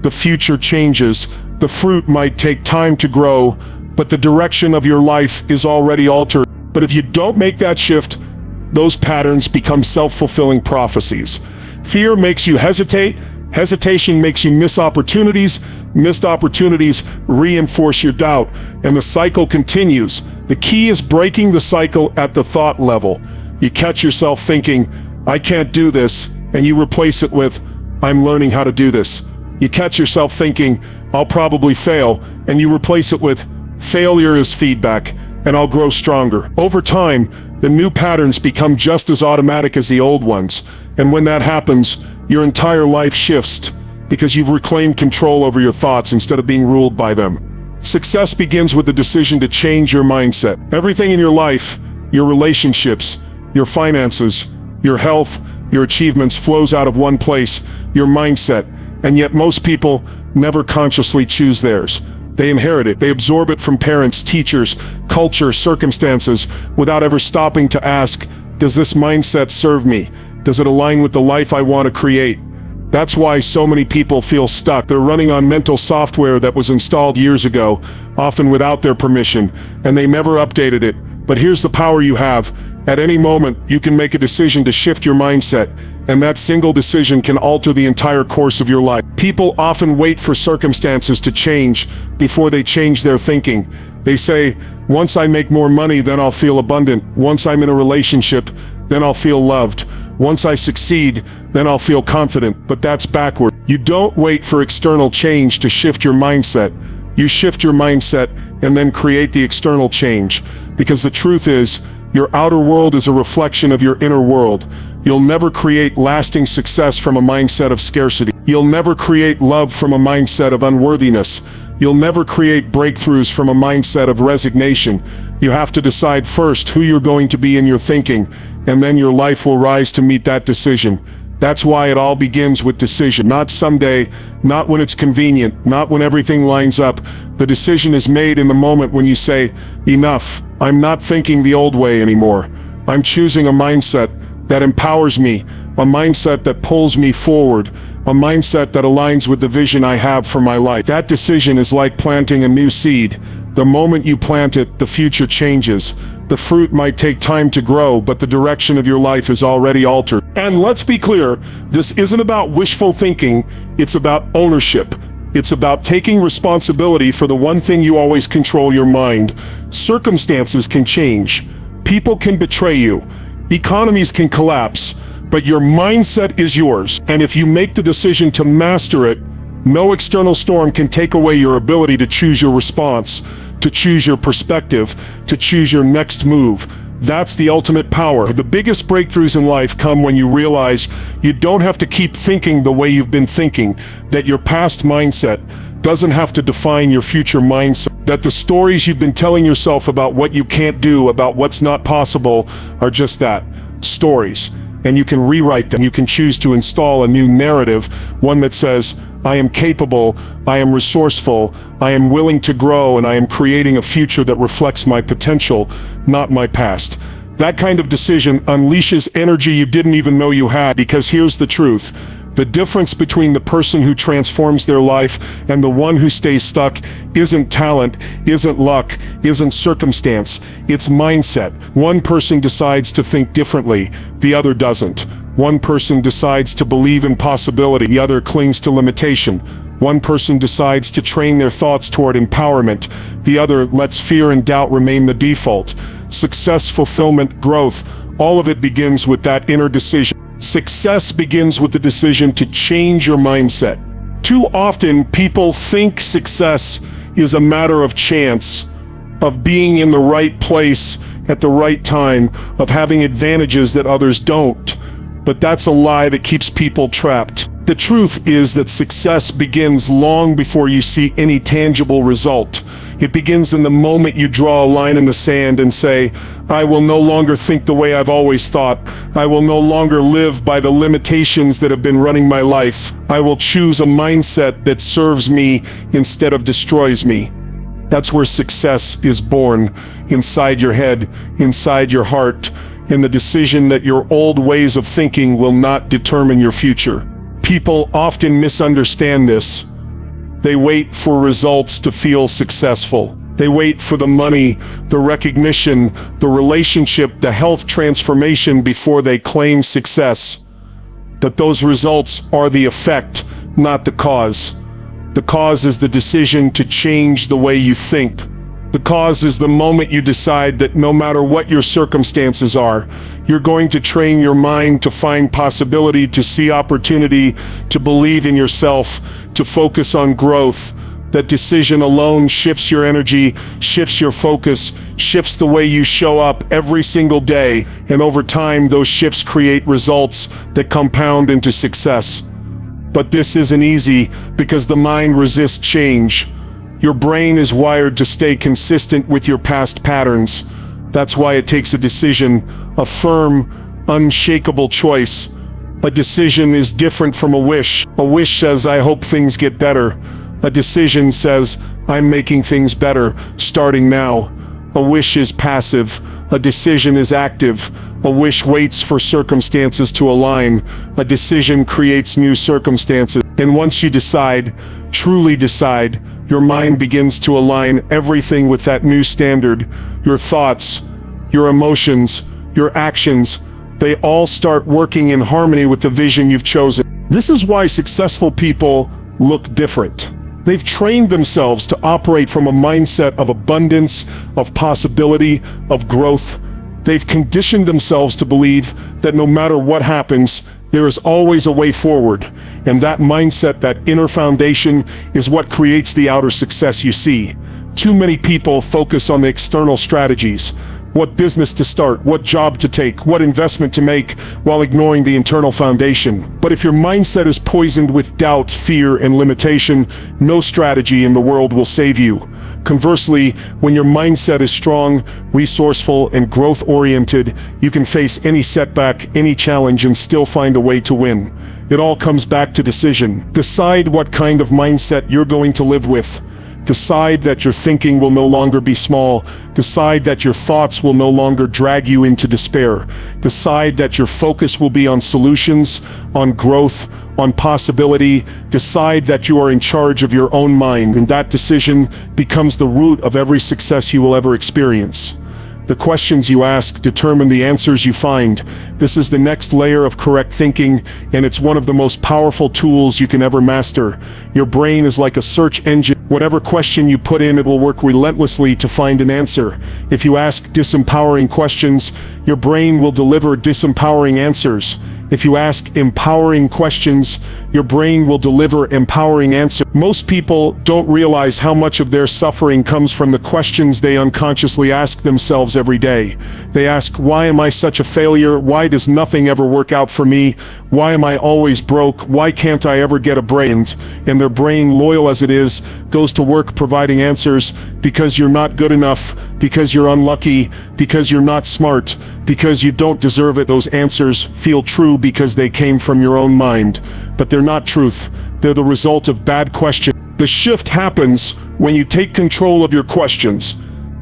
B: the future changes. The fruit might take time to grow, but the direction of your life is already altered. But if you don't make that shift, those patterns become self-fulfilling prophecies. Fear makes you hesitate. Hesitation makes you miss opportunities. Missed opportunities reinforce your doubt, and the cycle continues. The key is breaking the cycle at the thought level. You catch yourself thinking, I can't do this, and you replace it with, I'm learning how to do this. You catch yourself thinking, I'll probably fail, and you replace it with, failure is feedback, and I'll grow stronger. Over time, the new patterns become just as automatic as the old ones, and when that happens, your entire life shifts because you've reclaimed control over your thoughts instead of being ruled by them. Success begins with the decision to change your mindset. Everything in your life, your relationships, your finances, your health, your achievements flows out of one place, your mindset, and yet most people never consciously choose theirs. They inherit it. They absorb it from parents, teachers, culture, circumstances, without ever stopping to ask, does this mindset serve me? Does it align with the life I want to create? That's why so many people feel stuck. They're running on mental software that was installed years ago, often without their permission, and they never updated it. But here's the power you have. At any moment, you can make a decision to shift your mindset, and that single decision can alter the entire course of your life. People often wait for circumstances to change before they change their thinking. They say, once I make more money, then I'll feel abundant. Once I'm in a relationship, then I'll feel loved. Once I succeed, then I'll feel confident. But that's backward. You don't wait for external change to shift your mindset. You shift your mindset and then create the external change. Because the truth is, your outer world is a reflection of your inner world. You'll never create lasting success from a mindset of scarcity. You'll never create love from a mindset of unworthiness. You'll never create breakthroughs from a mindset of resignation. You have to decide first who you're going to be in your thinking, and then your life will rise to meet that decision. That's why it all begins with decision. Not someday, not when it's convenient, not when everything lines up. The decision is made in the moment when you say, enough. I'm not thinking the old way anymore. I'm choosing a mindset that empowers me, a mindset that pulls me forward, a mindset that aligns with the vision I have for my life. That decision is like planting a new seed. The moment you plant it, the future changes. The fruit might take time to grow, but the direction of your life is already altered. And let's be clear, this isn't about wishful thinking, it's about ownership. It's about taking responsibility for the one thing you always control: your mind. Circumstances can change. People can betray you. Economies can collapse. But your mindset is yours. And if you make the decision to master it, no external storm can take away your ability to choose your response, to choose your perspective, to choose your next move. That's the ultimate power. The biggest breakthroughs in life come when you realize you don't have to keep thinking the way you've been thinking, that your past mindset doesn't have to define your future mindset, that the stories you've been telling yourself about what you can't do, about what's not possible, are just that, stories. And you can rewrite them. You can choose to install a new narrative, one that says, I am capable, I am resourceful, I am willing to grow, and I am creating a future that reflects my potential, not my past. That kind of decision unleashes energy you didn't even know you had, because here's the truth. The difference between the person who transforms their life and the one who stays stuck isn't talent, isn't luck, isn't circumstance, it's mindset. One person decides to think differently, the other doesn't. One person decides to believe in possibility, the other clings to limitation. One person decides to train their thoughts toward empowerment, the other lets fear and doubt remain the default. Success, fulfillment, growth, all of it begins with that inner decision. Success begins with the decision to change your mindset. Too often, people think success is a matter of chance, of being in the right place at the right time, of having advantages that others don't. But that's a lie that keeps people trapped. The truth is that success begins long before you see any tangible result. It begins in the moment you draw a line in the sand and say, I will no longer think the way I've always thought. I will no longer live by the limitations that have been running my life. I will choose a mindset that serves me instead of destroys me. That's where success is born, inside your head, inside your heart, in the decision that your old ways of thinking will not determine your future. People often misunderstand this. They wait for results to feel successful. They wait for the money, the recognition, the relationship, the health transformation before they claim success. But those results are the effect, not the cause. The cause is the decision to change the way you think. The cause is the moment you decide that no matter what your circumstances are, you're going to train your mind to find possibility, to see opportunity, to believe in yourself, to focus on growth. That decision alone shifts your energy, shifts your focus, shifts the way you show up every single day, and over time those shifts create results that compound into success. But this isn't easy because the mind resists change. Your brain is wired to stay consistent with your past patterns. That's why it takes a decision, a firm, unshakable choice. A decision is different from a wish. A wish says, I hope things get better. A decision says, I'm making things better, starting now. A wish is passive. A decision is active. A wish waits for circumstances to align. A decision creates new circumstances. And once you decide, truly decide, your mind begins to align everything with that new standard. Your thoughts, your emotions, your actions, they all start working in harmony with the vision you've chosen. This is why successful people look different. They've trained themselves to operate from a mindset of abundance, of possibility, of growth. They've conditioned themselves to believe that no matter what happens, there is always a way forward. And that mindset, that inner foundation, is what creates the outer success you see. Too many people focus on the external strategies. What business to start, what job to take, what investment to make, while ignoring the internal foundation. But if your mindset is poisoned with doubt, fear, and limitation, no strategy in the world will save you. Conversely, when your mindset is strong, resourceful, and growth-oriented, you can face any setback, any challenge, and still find a way to win. It all comes back to decision. Decide what kind of mindset you're going to live with. Decide that your thinking will no longer be small. Decide that your thoughts will no longer drag you into despair. Decide that your focus will be on solutions, on growth, on possibility. Decide that you are in charge of your own mind, and that decision becomes the root of every success you will ever experience. The questions you ask determine the answers you find. This is the next layer of correct thinking, and it's one of the most powerful tools you can ever master. Your brain is like a search engine. Whatever question you put in, it will work relentlessly to find an answer. If you ask disempowering questions, your brain will deliver disempowering answers. If you ask empowering questions, your brain will deliver empowering answers. Most people don't realize how much of their suffering comes from the questions they unconsciously ask themselves every day. They ask, why am I such a failure? Why does nothing ever work out for me? Why am I always broke? Why can't I ever get a break? And their brain, loyal as it is, goes to work providing answers because you're not good enough, because you're unlucky, because you're not smart, because you don't deserve it. Those answers feel true because they came from your own mind, but they're not truth. They're the result of bad questions. The shift happens when you take control of your questions.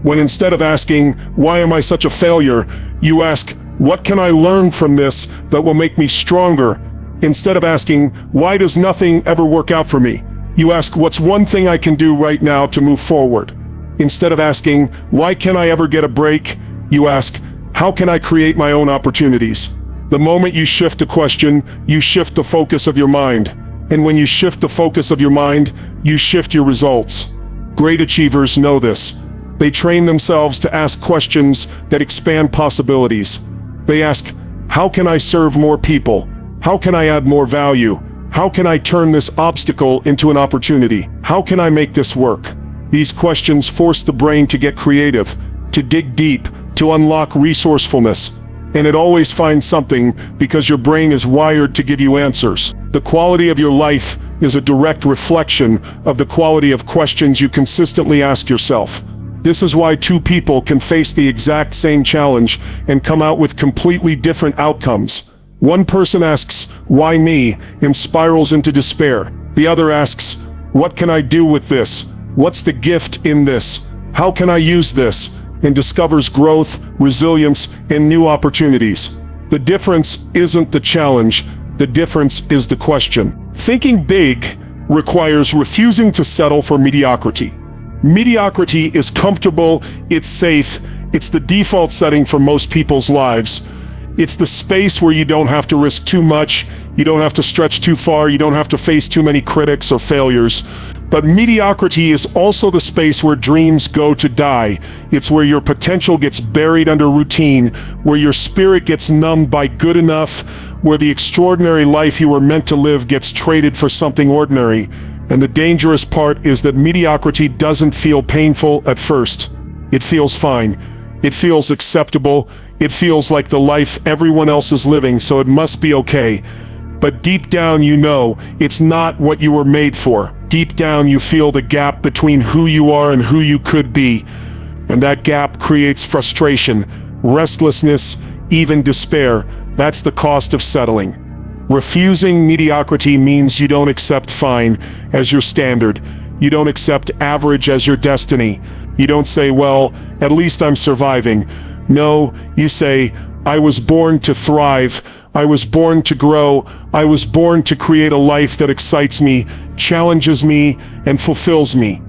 B: When instead of asking, why am I such a failure, you ask, what can I learn from this that will make me stronger? Instead of asking, why does nothing ever work out for me? You ask, what's one thing I can do right now to move forward? Instead of asking, why can't I ever get a break? You ask, how can I create my own opportunities? The moment you shift a question, you shift the focus of your mind. And when you shift the focus of your mind, you shift your results. Great achievers know this. They train themselves to ask questions that expand possibilities. They ask, how can I serve more people? How can I add more value? How can I turn this obstacle into an opportunity? How can I make this work? These questions force the brain to get creative, to dig deep, to unlock resourcefulness. And it always finds something because your brain is wired to give you answers. The quality of your life is a direct reflection of the quality of questions you consistently ask yourself. This is why two people can face the exact same challenge and come out with completely different outcomes. One person asks, why me, and spirals into despair. The other asks, what can I do with this? What's the gift in this? How can I use this? And discovers growth, resilience, and new opportunities. The difference isn't the challenge, the difference is the question. Thinking big requires refusing to settle for mediocrity. Mediocrity is comfortable, it's safe, it's the default setting for most people's lives. It's the space where you don't have to risk too much, you don't have to stretch too far, you don't have to face too many critics or failures. But mediocrity is also the space where dreams go to die. It's where your potential gets buried under routine, where your spirit gets numbed by good enough, where the extraordinary life you were meant to live gets traded for something ordinary. And the dangerous part is that mediocrity doesn't feel painful at first. It feels fine. It feels acceptable. It feels like the life everyone else is living, so it must be okay. But deep down you know it's not what you were made for. Deep down you feel the gap between who you are and who you could be. And that gap creates frustration, restlessness, even despair. That's the cost of settling. Refusing mediocrity means you don't accept fine as your standard. You don't accept average as your destiny. You don't say, well, at least I'm surviving. No, you say, I was born to thrive. I was born to grow. I was born to create a life that excites me, challenges me, and fulfills me.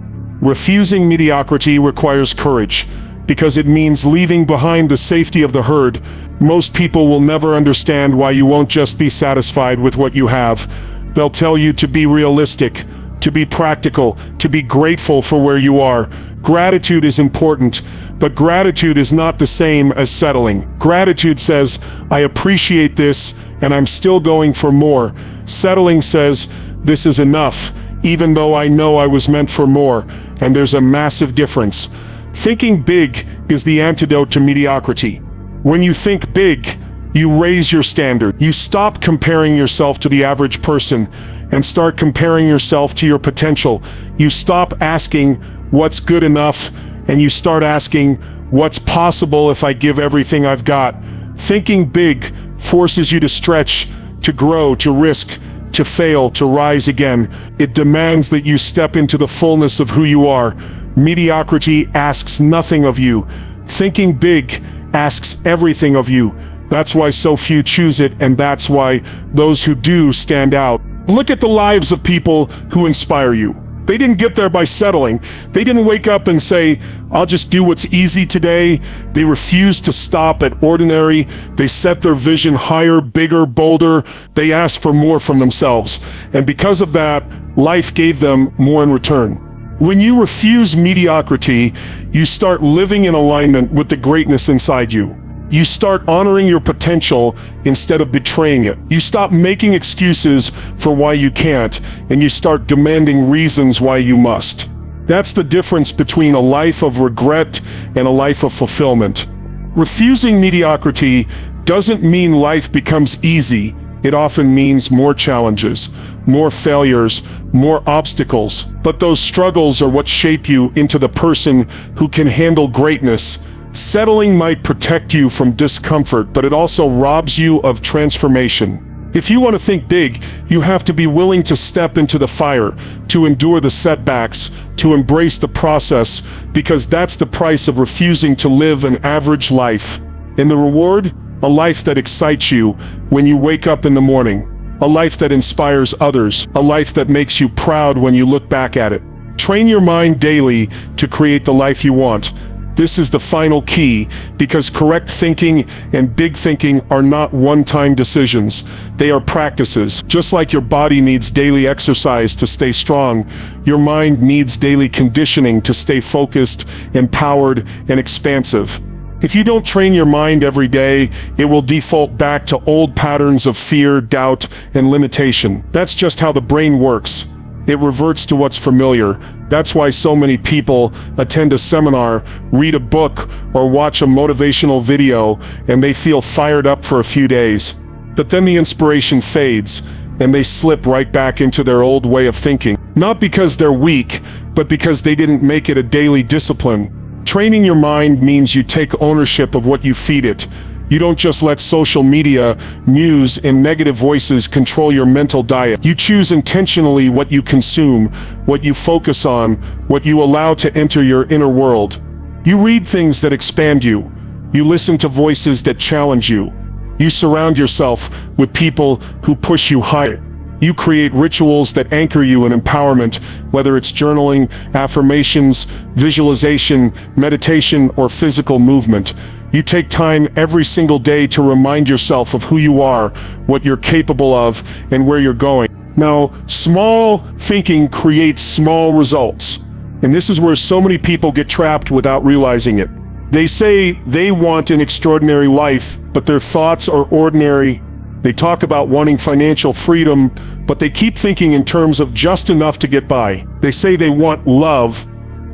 B: Refusing mediocrity requires courage. because it means leaving behind the safety of the herd. Most people will never understand why you won't just be satisfied with what you have. They'll tell you to be realistic, to be practical, to be grateful for where you are. Gratitude is important, but gratitude is not the same as settling. Gratitude says, I appreciate this, and I'm still going for more. Settling says, this is enough, even though I know I was meant for more, and there's a massive difference. Thinking big is the antidote to mediocrity. When you think big, you raise your standard. You stop comparing yourself to the average person and start comparing yourself to your potential. You stop asking what's good enough and you start asking what's possible if I give everything I've got. Thinking big forces you to stretch, to grow, to risk, to fail, to rise again. It demands that you step into the fullness of who you are. Mediocrity asks nothing of you. Thinking big asks everything of you. That's why so few choose it, and that's why those who do stand out. Look at the lives of people who inspire you. They didn't get there by settling. They didn't wake up and say, I'll just do what's easy today. They refused to stop at ordinary. They set their vision higher, bigger, bolder. They asked for more from themselves. And because of that, life gave them more in return. When you refuse mediocrity, you start living in alignment with the greatness inside you. You start honoring your potential instead of betraying it. You stop making excuses for why you can't, and you start demanding reasons why you must. That's the difference between a life of regret and a life of fulfillment. Refusing mediocrity doesn't mean life becomes easy. It often means more challenges, more failures, more obstacles. But those struggles are what shape you into the person who can handle greatness. Settling might protect you from discomfort, but it also robs you of transformation. If you want to think big, you have to be willing to step into the fire, to endure the setbacks, to embrace the process, because that's the price of refusing to live an average life. And the reward? A life that excites you when you wake up in the morning. A life that inspires others. A life that makes you proud when you look back at it. Train your mind daily to create the life you want. This is the final key, because correct thinking and big thinking are not one-time decisions. They are practices. Just like your body needs daily exercise to stay strong, your mind needs daily conditioning to stay focused, empowered, and expansive. If you don't train your mind every day, it will default back to old patterns of fear, doubt, and limitation. That's just how the brain works. It reverts to what's familiar. That's why so many people attend a seminar, read a book, or watch a motivational video, and they feel fired up for a few days. But then the inspiration fades, and they slip right back into their old way of thinking. Not because they're weak, but because they didn't make it a daily discipline. Training your mind means you take ownership of what you feed it. You don't just let social media, news, and negative voices control your mental diet. You choose intentionally what you consume, what you focus on, what you allow to enter your inner world. You read things that expand you. You listen to voices that challenge you. You surround yourself with people who push you higher. You create rituals that anchor you in empowerment, whether it's journaling, affirmations, visualization, meditation, or physical movement. You take time every single day to remind yourself of who you are, what you're capable of, and where you're going. Now, small thinking creates small results. And this is where so many people get trapped without realizing it. They say they want an extraordinary life, but their thoughts are ordinary. They talk about wanting financial freedom, but they keep thinking in terms of just enough to get by. They say they want love,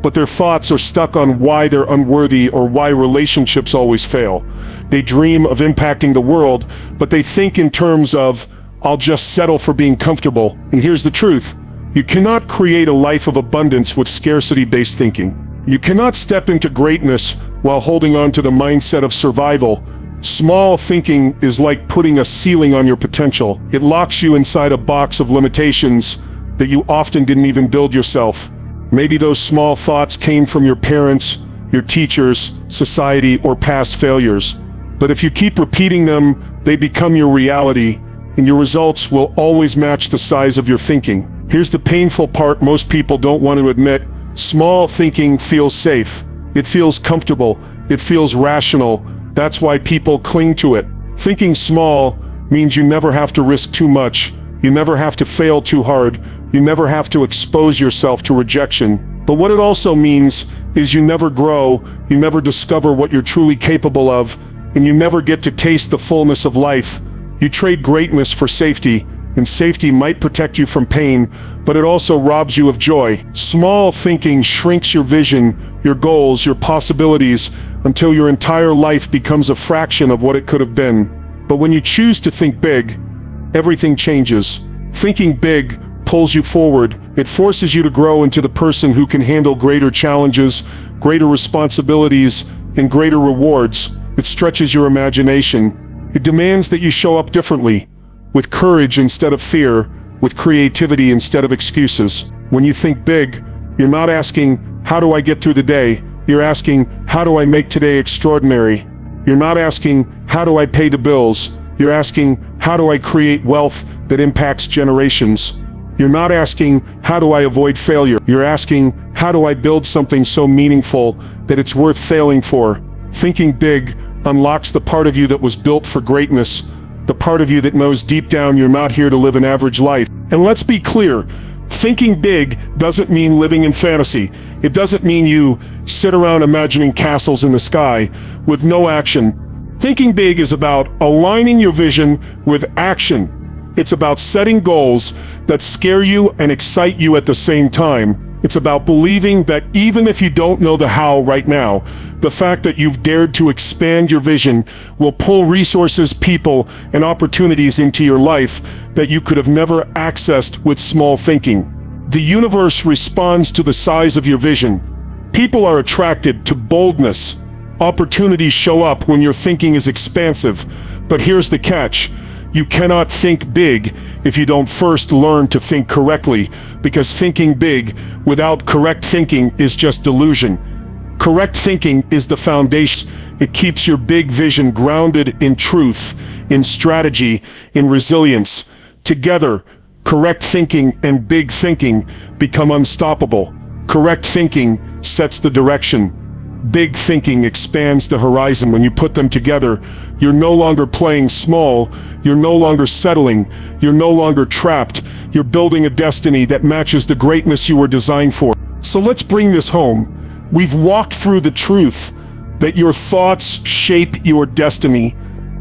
B: but their thoughts are stuck on why they're unworthy or why relationships always fail. They dream of impacting the world, but they think in terms of, I'll just settle for being comfortable. And here's the truth. You cannot create a life of abundance with scarcity-based thinking. You cannot step into greatness while holding on to the mindset of survival. Small thinking is like putting a ceiling on your potential. It locks you inside a box of limitations that you often didn't even build yourself. Maybe those small thoughts came from your parents, your teachers, society, or past failures. But if you keep repeating them, they become your reality, and your results will always match the size of your thinking. Here's the painful part most people don't want to admit. Small thinking feels safe. It feels comfortable. It feels rational. That's why people cling to it. Thinking small means you never have to risk too much. You never have to fail too hard. You never have to expose yourself to rejection. But what it also means is you never grow, you never discover what you're truly capable of, and you never get to taste the fullness of life. You trade greatness for safety, and safety might protect you from pain, but it also robs you of joy. Small thinking shrinks your vision, your goals, your possibilities, until your entire life becomes a fraction of what it could have been. But when you choose to think big, everything changes. Thinking big pulls you forward. It forces you to grow into the person who can handle greater challenges, greater responsibilities, and greater rewards. It stretches your imagination. It demands that you show up differently, with courage instead of fear, with creativity instead of excuses. When you think big, you're not asking, how do I get through the day? You're asking, how do I make today extraordinary? You're not asking, how do I pay the bills? You're asking, how do I create wealth that impacts generations? You're not asking, how do I avoid failure? You're asking, how do I build something so meaningful that it's worth failing for? Thinking big unlocks the part of you that was built for greatness, the part of you that knows deep down you're not here to live an average life. And let's be clear, thinking big doesn't mean living in fantasy. It doesn't mean you sit around imagining castles in the sky with no action. Thinking big is about aligning your vision with action. It's about setting goals that scare you and excite you at the same time. It's about believing that even if you don't know the how right now, the fact that you've dared to expand your vision will pull resources, people, and opportunities into your life that you could have never accessed with small thinking. The universe responds to the size of your vision. People are attracted to boldness. Opportunities show up when your thinking is expansive. But here's the catch. You cannot think big if you don't first learn to think correctly, because thinking big without correct thinking is just delusion. Correct thinking is the foundation. It keeps your big vision grounded in truth, in strategy, in resilience. Together, correct thinking and big thinking become unstoppable. Correct thinking sets the direction. Big thinking expands the horizon. When you put them together, you're no longer playing small, you're no longer settling, you're no longer trapped. You're building a destiny that matches the greatness you were designed for. So let's bring this home. We've walked through the truth that your thoughts shape your destiny.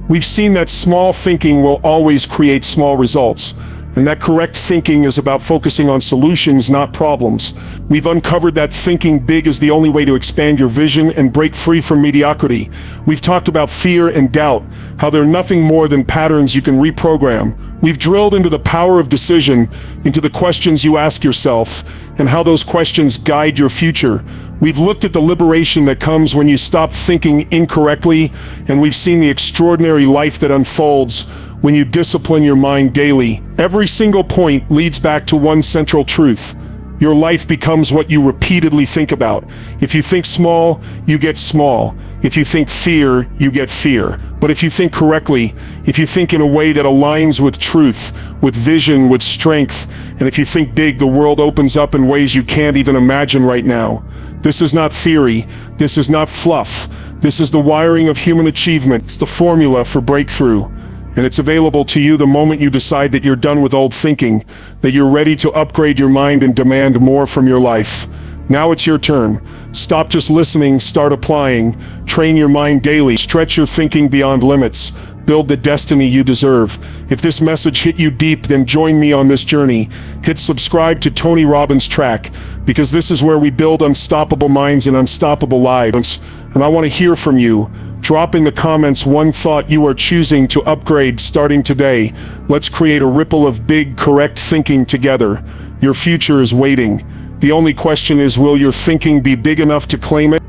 B: We've seen that small thinking will always create small results, and that correct thinking is about focusing on solutions, not problems. We've uncovered that thinking big is the only way to expand your vision and break free from mediocrity. We've talked about fear and doubt, how they're nothing more than patterns you can reprogram. We've drilled into the power of decision, into the questions you ask yourself, and how those questions guide your future. We've looked at the liberation that comes when you stop thinking incorrectly, and we've seen the extraordinary life that unfolds when you discipline your mind daily. Every single point leads back to one central truth. Your life becomes what you repeatedly think about. If you think small, you get small. If you think fear, you get fear. But if you think correctly, if you think in a way that aligns with truth, with vision, with strength, and if you think big, the world opens up in ways you can't even imagine right now. This is not theory. This is not fluff. This is the wiring of human achievement. It's the formula for breakthrough. And it's available to you the moment you decide that you're done with old thinking, that you're ready to upgrade your mind and demand more from your life. Now it's your turn. Stop just listening, start applying. Train your mind daily. Stretch your thinking beyond limits. Build the destiny you deserve. If this message hit you deep, then join me on this journey. Hit subscribe to Tony Robbins' track, because this is where we build unstoppable minds and unstoppable lives. And I want to hear from you. Drop in the comments one thought you are choosing to upgrade starting today. Let's create a ripple of big, correct thinking together. Your future is waiting. The only question is, will your thinking be big enough to claim it?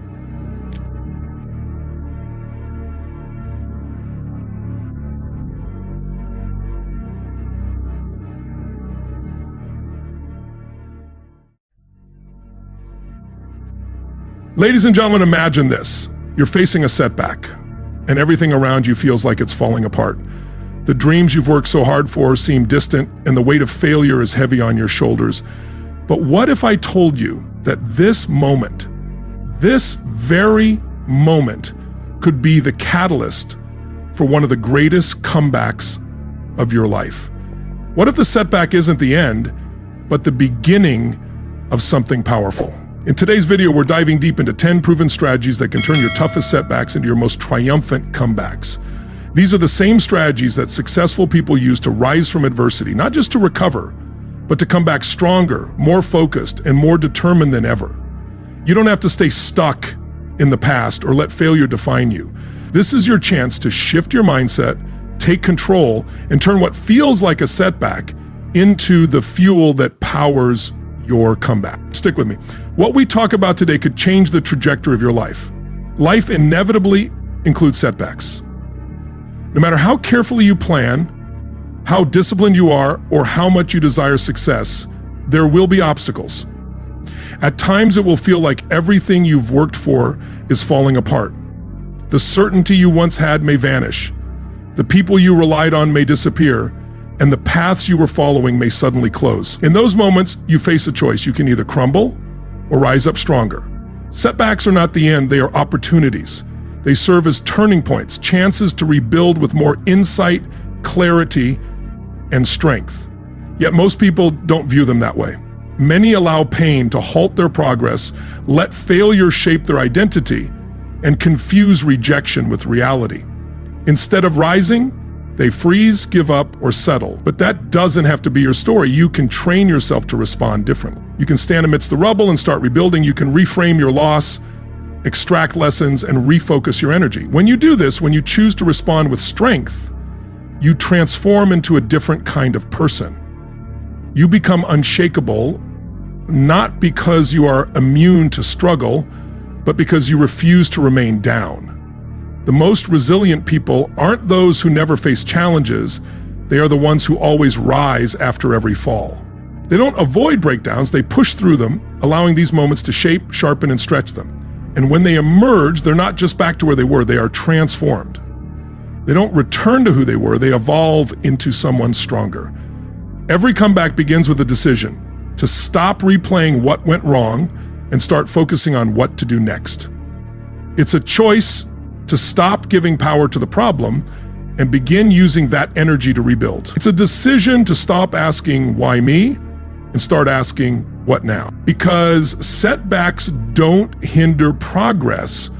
C: Ladies and gentlemen, imagine this. You're facing a setback, and everything around you feels like it's falling apart. The dreams you've worked so hard for seem distant, and the weight of failure is heavy on your shoulders. But what if I told you that this moment This very moment could be the catalyst for one of the greatest comebacks of your life. What if the setback isn't the end, but the beginning of something powerful? In today's video, we're diving deep into 10 proven strategies that can turn your toughest setbacks into your most triumphant comebacks. These are the same strategies that successful people use to rise from adversity, not just to recover, but to come back stronger, more focused, and more determined than ever. You don't have to stay stuck in the past or let failure define you. This is your chance to shift your mindset, take control, and turn what feels like a setback into the fuel that powers your comeback. Stick with me. What we talk about today could change the trajectory of your life. Life inevitably includes setbacks. No matter how carefully you plan, how disciplined you are, or how much you desire success, there will be obstacles. At times, it will feel like everything you've worked for is falling apart. The certainty you once had may vanish. The people you relied on may disappear, and the paths you were following may suddenly close. In those moments, you face a choice. You can either crumble or rise up stronger. Setbacks are not the end, they are opportunities. They serve as turning points, chances to rebuild with more insight, clarity, and strength. Yet most people don't view them that way. Many allow pain to halt their progress, let failure shape their identity, and confuse rejection with reality. Instead of rising, they freeze, give up, or settle. But that doesn't have to be your story. You can train yourself to respond differently. You can stand amidst the rubble and start rebuilding. You can reframe your loss, extract lessons, and refocus your energy. When you do this, when you choose to respond with strength, you transform into a different kind of person. You become unshakable, not because you are immune to struggle, but because you refuse to remain down. The most resilient people aren't those who never face challenges. They are the ones who always rise after every fall. They don't avoid breakdowns, they push through them, allowing these moments to shape, sharpen, and stretch them. And when they emerge, they're not just back to where they were, they are transformed. They don't return to who they were, they evolve into someone stronger. Every comeback begins with a decision to stop replaying what went wrong and start focusing on what to do next. It's a choice to stop giving power to the problem and begin using that energy to rebuild. It's a decision to stop asking, why me? And start asking, what now? Because setbacks don't hinder progress,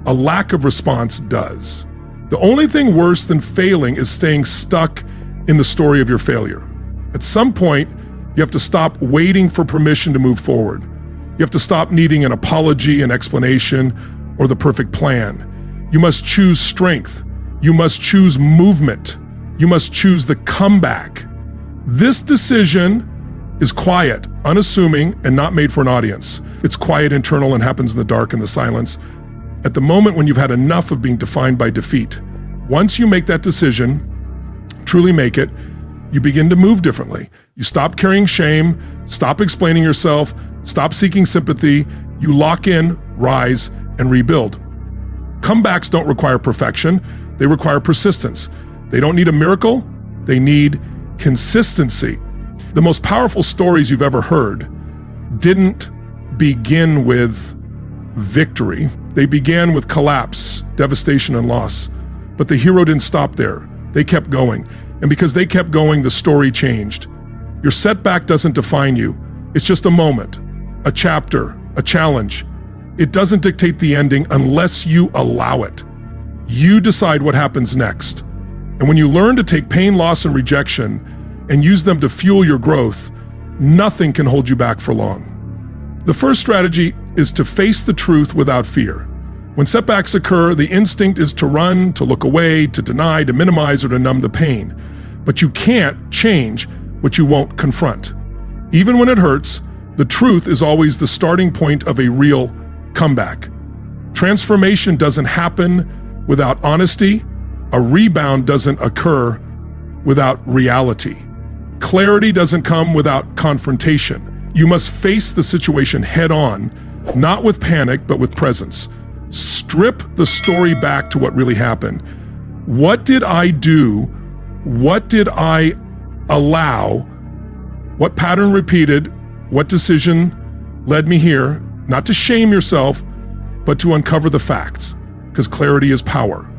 C: a lack of response does. The only thing worse than failing is staying stuck in the story of your failure. At some point, you have to stop waiting for permission to move forward. You have to stop needing an apology, an explanation, or the perfect plan. You must choose strength. You must choose movement. You must choose the comeback. This decision is quiet, unassuming, and not made for an audience. It's quiet, internal, and happens in the dark and the silence. At the moment when you've had enough of being defined by defeat. Once you make that decision, truly make it, you begin to move differently. You stop carrying shame, stop explaining yourself, stop seeking sympathy. You lock in, rise, and rebuild. Comebacks don't require perfection. They require persistence. They don't need a miracle. They need consistency. The most powerful stories you've ever heard didn't begin with victory. They began with collapse, devastation, and loss. But the hero didn't stop there. They kept going. And because they kept going, the story changed. Your setback doesn't define you. It's just a moment, a chapter, a challenge. It doesn't dictate the ending unless you allow it. You decide what happens next. And when you learn to take pain, loss, and rejection and use them to fuel your growth, nothing can hold you back for long. The first strategy is to face the truth without fear. When setbacks occur, the instinct is to run, to look away, to deny, to minimize, or to numb the pain. But you can't change what you won't confront. Even when it hurts, the truth is always the starting point of a real comeback. Transformation doesn't happen without honesty. A rebound doesn't occur without reality. Clarity doesn't come without confrontation. You must face the situation head on, not with panic, but with presence. Strip the story back to what really happened. What did I do? What did I allow? What pattern repeated? What decision led me here? Not to shame yourself, but to uncover the facts, because clarity is power.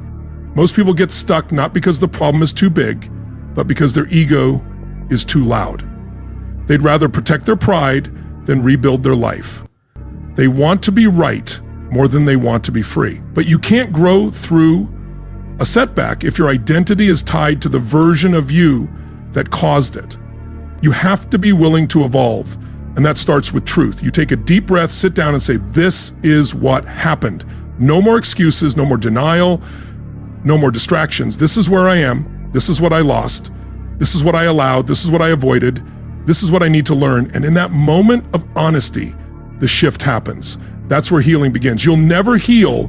C: Most people get stuck not because the problem is too big, but because their ego is too loud. They'd rather protect their pride than rebuild their life. They want to be right more than they want to be free. But you can't grow through a setback if your identity is tied to the version of you that caused it. You have to be willing to evolve, and that starts with truth. You take a deep breath, sit down and say, this is what happened. No more excuses, no more denial, no more distractions. This is where I am. This is what I lost. This is what I allowed. This is what I avoided. This is what I need to learn. And in that moment of honesty, the shift happens. That's where healing begins. You'll never heal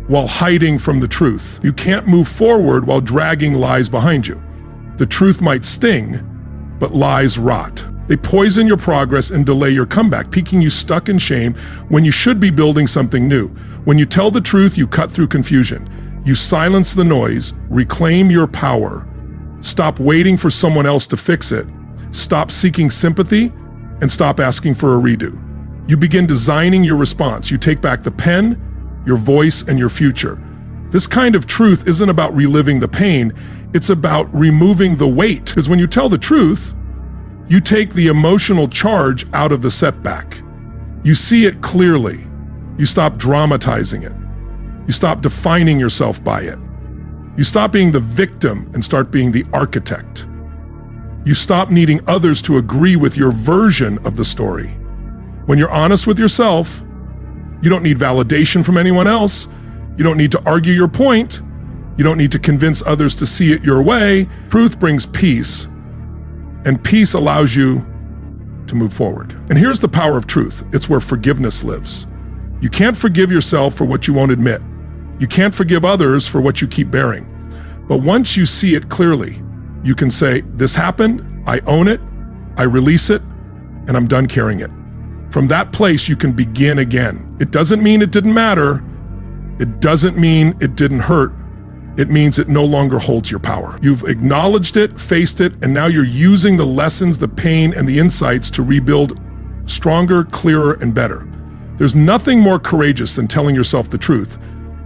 C: while hiding from the truth. You can't move forward while dragging lies behind you. The truth might sting, but lies rot. They poison your progress and delay your comeback, keeping you stuck in shame when you should be building something new. When you tell the truth, you cut through confusion. You silence the noise, reclaim your power. Stop waiting for someone else to fix it. Stop seeking sympathy and stop asking for a redo. You begin designing your response. You take back the pen, your voice, and your future. This kind of truth isn't about reliving the pain. It's about removing the weight. Because when you tell the truth, you take the emotional charge out of the setback. You see it clearly. You stop dramatizing it. You stop defining yourself by it. You stop being the victim and start being the architect. You stop needing others to agree with your version of the story. When you're honest with yourself, you don't need validation from anyone else. You don't need to argue your point. You don't need to convince others to see it your way. Truth brings peace, and peace allows you to move forward. And here's the power of truth. It's where forgiveness lives. You can't forgive yourself for what you won't admit. You can't forgive others for what you keep bearing. But once you see it clearly, you can say, this happened, I own it, I release it, and I'm done carrying it. From that place, you can begin again. It doesn't mean it didn't matter. It doesn't mean it didn't hurt. It means it no longer holds your power. You've acknowledged it, faced it, and now you're using the lessons, the pain, and the insights to rebuild stronger, clearer, and better. There's nothing more courageous than telling yourself the truth,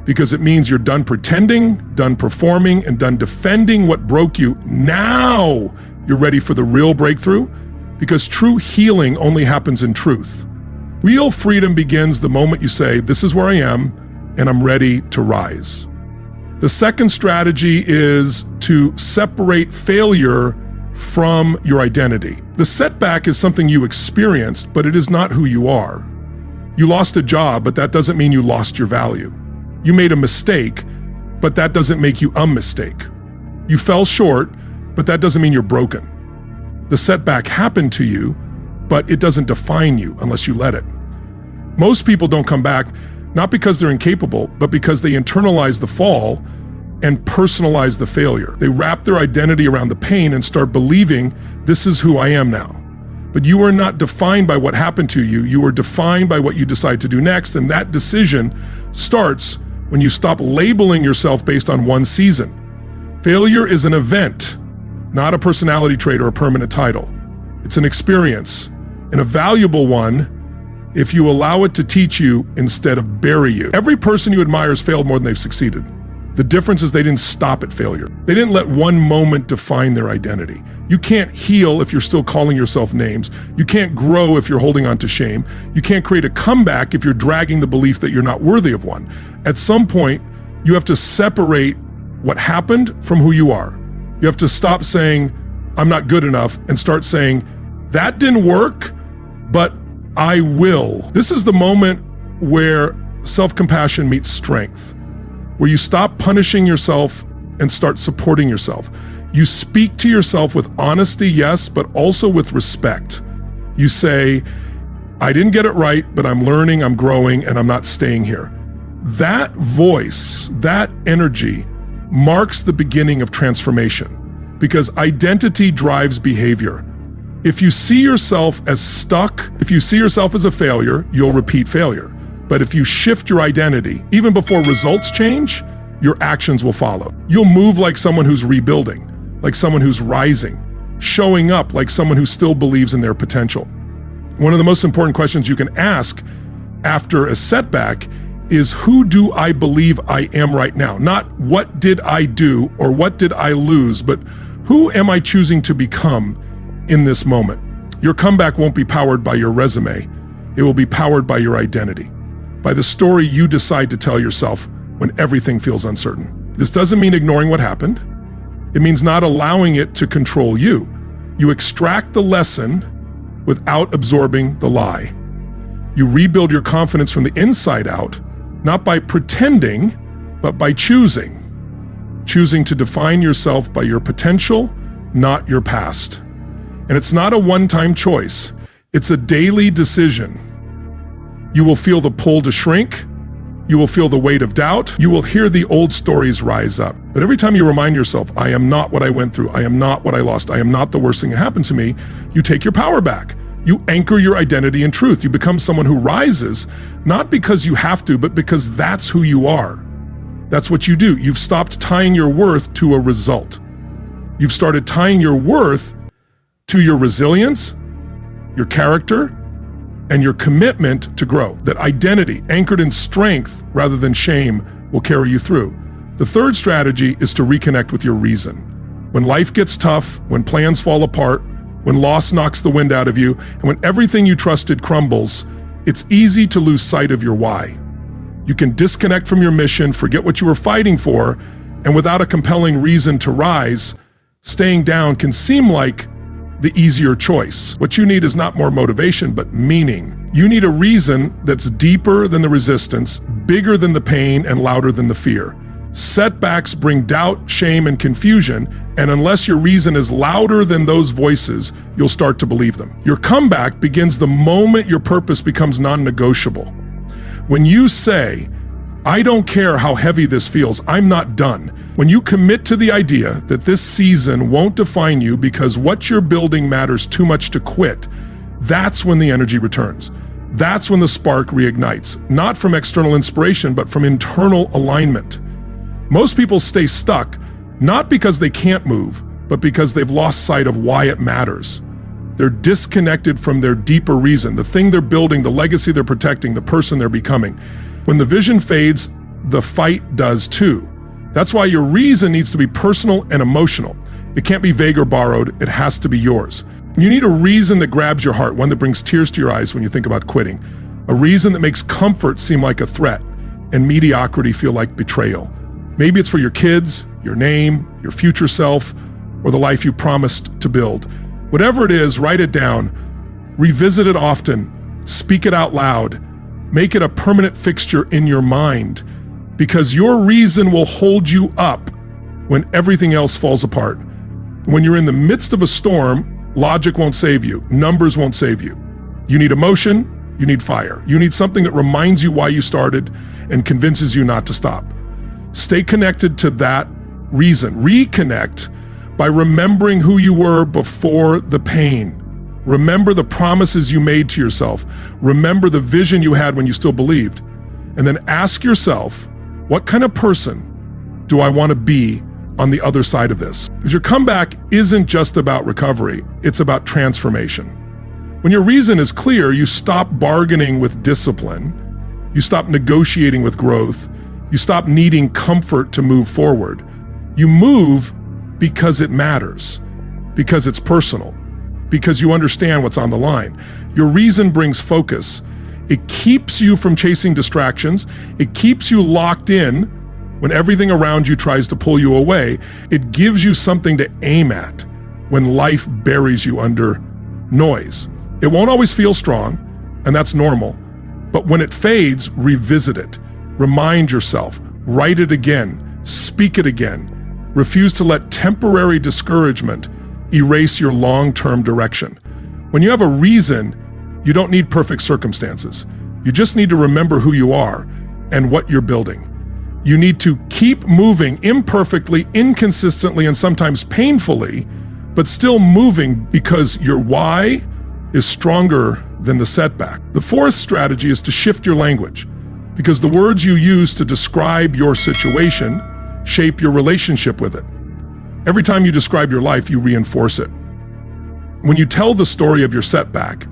C: because it means you're done pretending, done performing, and done defending what broke you. Now you're ready for the real breakthrough, because true healing only happens in truth. Real freedom begins the moment you say, this is where I am, and I'm ready to rise. The second strategy is to separate failure from your identity. The setback is something you experienced, but it is not who you are. You lost a job, but that doesn't mean you lost your value. You made a mistake, but that doesn't make you a mistake. You fell short, but that doesn't mean you're broken. The setback happened to you, but it doesn't define you unless you let it. Most people don't come back, not because they're incapable, but because they internalize the fall and personalize the failure. They wrap their identity around the pain and start believing, this is who I am now. But you are not defined by what happened to you. You are defined by what you decide to do next, and that decision starts when you stop labeling yourself based on one season. Failure is an event, not a personality trait or a permanent title. It's an experience, and a valuable one if you allow it to teach you instead of bury you. Every person you admire has failed more than they've succeeded. The difference is they didn't stop at failure. They didn't let one moment define their identity. You can't heal if you're still calling yourself names. You can't grow if you're holding on to shame. You can't create a comeback if you're dragging the belief that you're not worthy of one. At some point, you have to separate what happened from who you are. You have to stop saying, I'm not good enough, and start saying, that didn't work, but I will. This is the moment where self-compassion meets strength, where you stop punishing yourself and start supporting yourself. You speak to yourself with honesty, yes, but also with respect. You say, I didn't get it right, but I'm learning, I'm growing, and I'm not staying here. That voice, that energy marks the beginning of transformation, because identity drives behavior. If you see yourself as stuck, if you see yourself as a failure, you'll repeat failure. But if you shift your identity, even before results change, your actions will follow. You'll move like someone who's rebuilding, like someone who's rising, showing up like someone who still believes in their potential. One of the most important questions you can ask after a setback is who do I believe I am right now? Not what did I do or what did I lose, but who am I choosing to become in this moment? Your comeback won't be powered by your resume. It will be powered by your identity, by the story you decide to tell yourself when everything feels uncertain. This doesn't mean ignoring what happened. It means not allowing it to control you. You extract the lesson without absorbing the lie. You rebuild your confidence from the inside out, not by pretending, but by choosing. Choosing to define yourself by your potential, not your past. And it's not a one-time choice. It's a daily decision. You will feel the pull to shrink. You will feel the weight of doubt. You will hear the old stories rise up. But every time you remind yourself, I am not what I went through. I am not what I lost. I am not the worst thing that happened to me. You take your power back. You anchor your identity in truth. You become someone who rises, not because you have to, but because that's who you are. That's what you do. You've stopped tying your worth to a result. You've started tying your worth to your resilience, your character, and your commitment to grow. That identity, anchored in strength rather than shame, will carry you through. The third strategy is to reconnect with your reason. When life gets tough, when plans fall apart, when loss knocks the wind out of you, and when everything you trusted crumbles, it's easy to lose sight of your why. You can disconnect from your mission, forget what you were fighting for, and without a compelling reason to rise, staying down can seem like the easier choice. What you need is not more motivation, but meaning. You need a reason that's deeper than the resistance, bigger than the pain, and louder than the fear. Setbacks bring doubt, shame, and confusion, and unless your reason is louder than those voices, you'll start to believe them. Your comeback begins the moment your purpose becomes non-negotiable. When you say, I don't care how heavy this feels, I'm not done. When you commit to the idea that this season won't define you because what you're building matters too much to quit, that's when the energy returns. That's when the spark reignites, not from external inspiration, but from internal alignment. Most people stay stuck, not because they can't move, but because they've lost sight of why it matters. They're disconnected from their deeper reason, the thing they're building, the legacy they're protecting, the person they're becoming. When the vision fades, the fight does too. That's why your reason needs to be personal and emotional. It can't be vague or borrowed, it has to be yours. You need a reason that grabs your heart, one that brings tears to your eyes when you think about quitting. A reason that makes comfort seem like a threat and mediocrity feel like betrayal. Maybe it's for your kids, your name, your future self, or the life you promised to build. Whatever it is, write it down, revisit it often, speak it out loud, make it a permanent fixture in your mind, because your reason will hold you up when everything else falls apart. When you're in the midst of a storm, logic won't save you, numbers won't save you. You need emotion, you need fire. You need something that reminds you why you started and convinces you not to stop. Stay connected to that reason. Reconnect by remembering who you were before the pain. Remember the promises you made to yourself. Remember the vision you had when you still believed. And then ask yourself, what kind of person do I want to be on the other side of this? Because your comeback isn't just about recovery, it's about transformation. When your reason is clear, you stop bargaining with discipline, you stop negotiating with growth, you stop needing comfort to move forward. You move because it matters, because it's personal, because you understand what's on the line. Your reason brings focus. It keeps you from chasing distractions. It keeps you locked in when everything around you tries to pull you away. It gives you something to aim at when life buries you under noise. It won't always feel strong, and that's normal. But when it fades, revisit it. Remind yourself, write it again, speak it again. Refuse to let temporary discouragement erase your long-term direction. When you have a reason, you don't need perfect circumstances. You just need to remember who you are and what you're building. You need to keep moving imperfectly, inconsistently, and sometimes painfully, but still moving because your why is stronger than the setback. The fourth strategy is to shift your language, because the words you use to describe your situation shape your relationship with it. Every time you describe your life, you reinforce it. When you tell the story of your setback,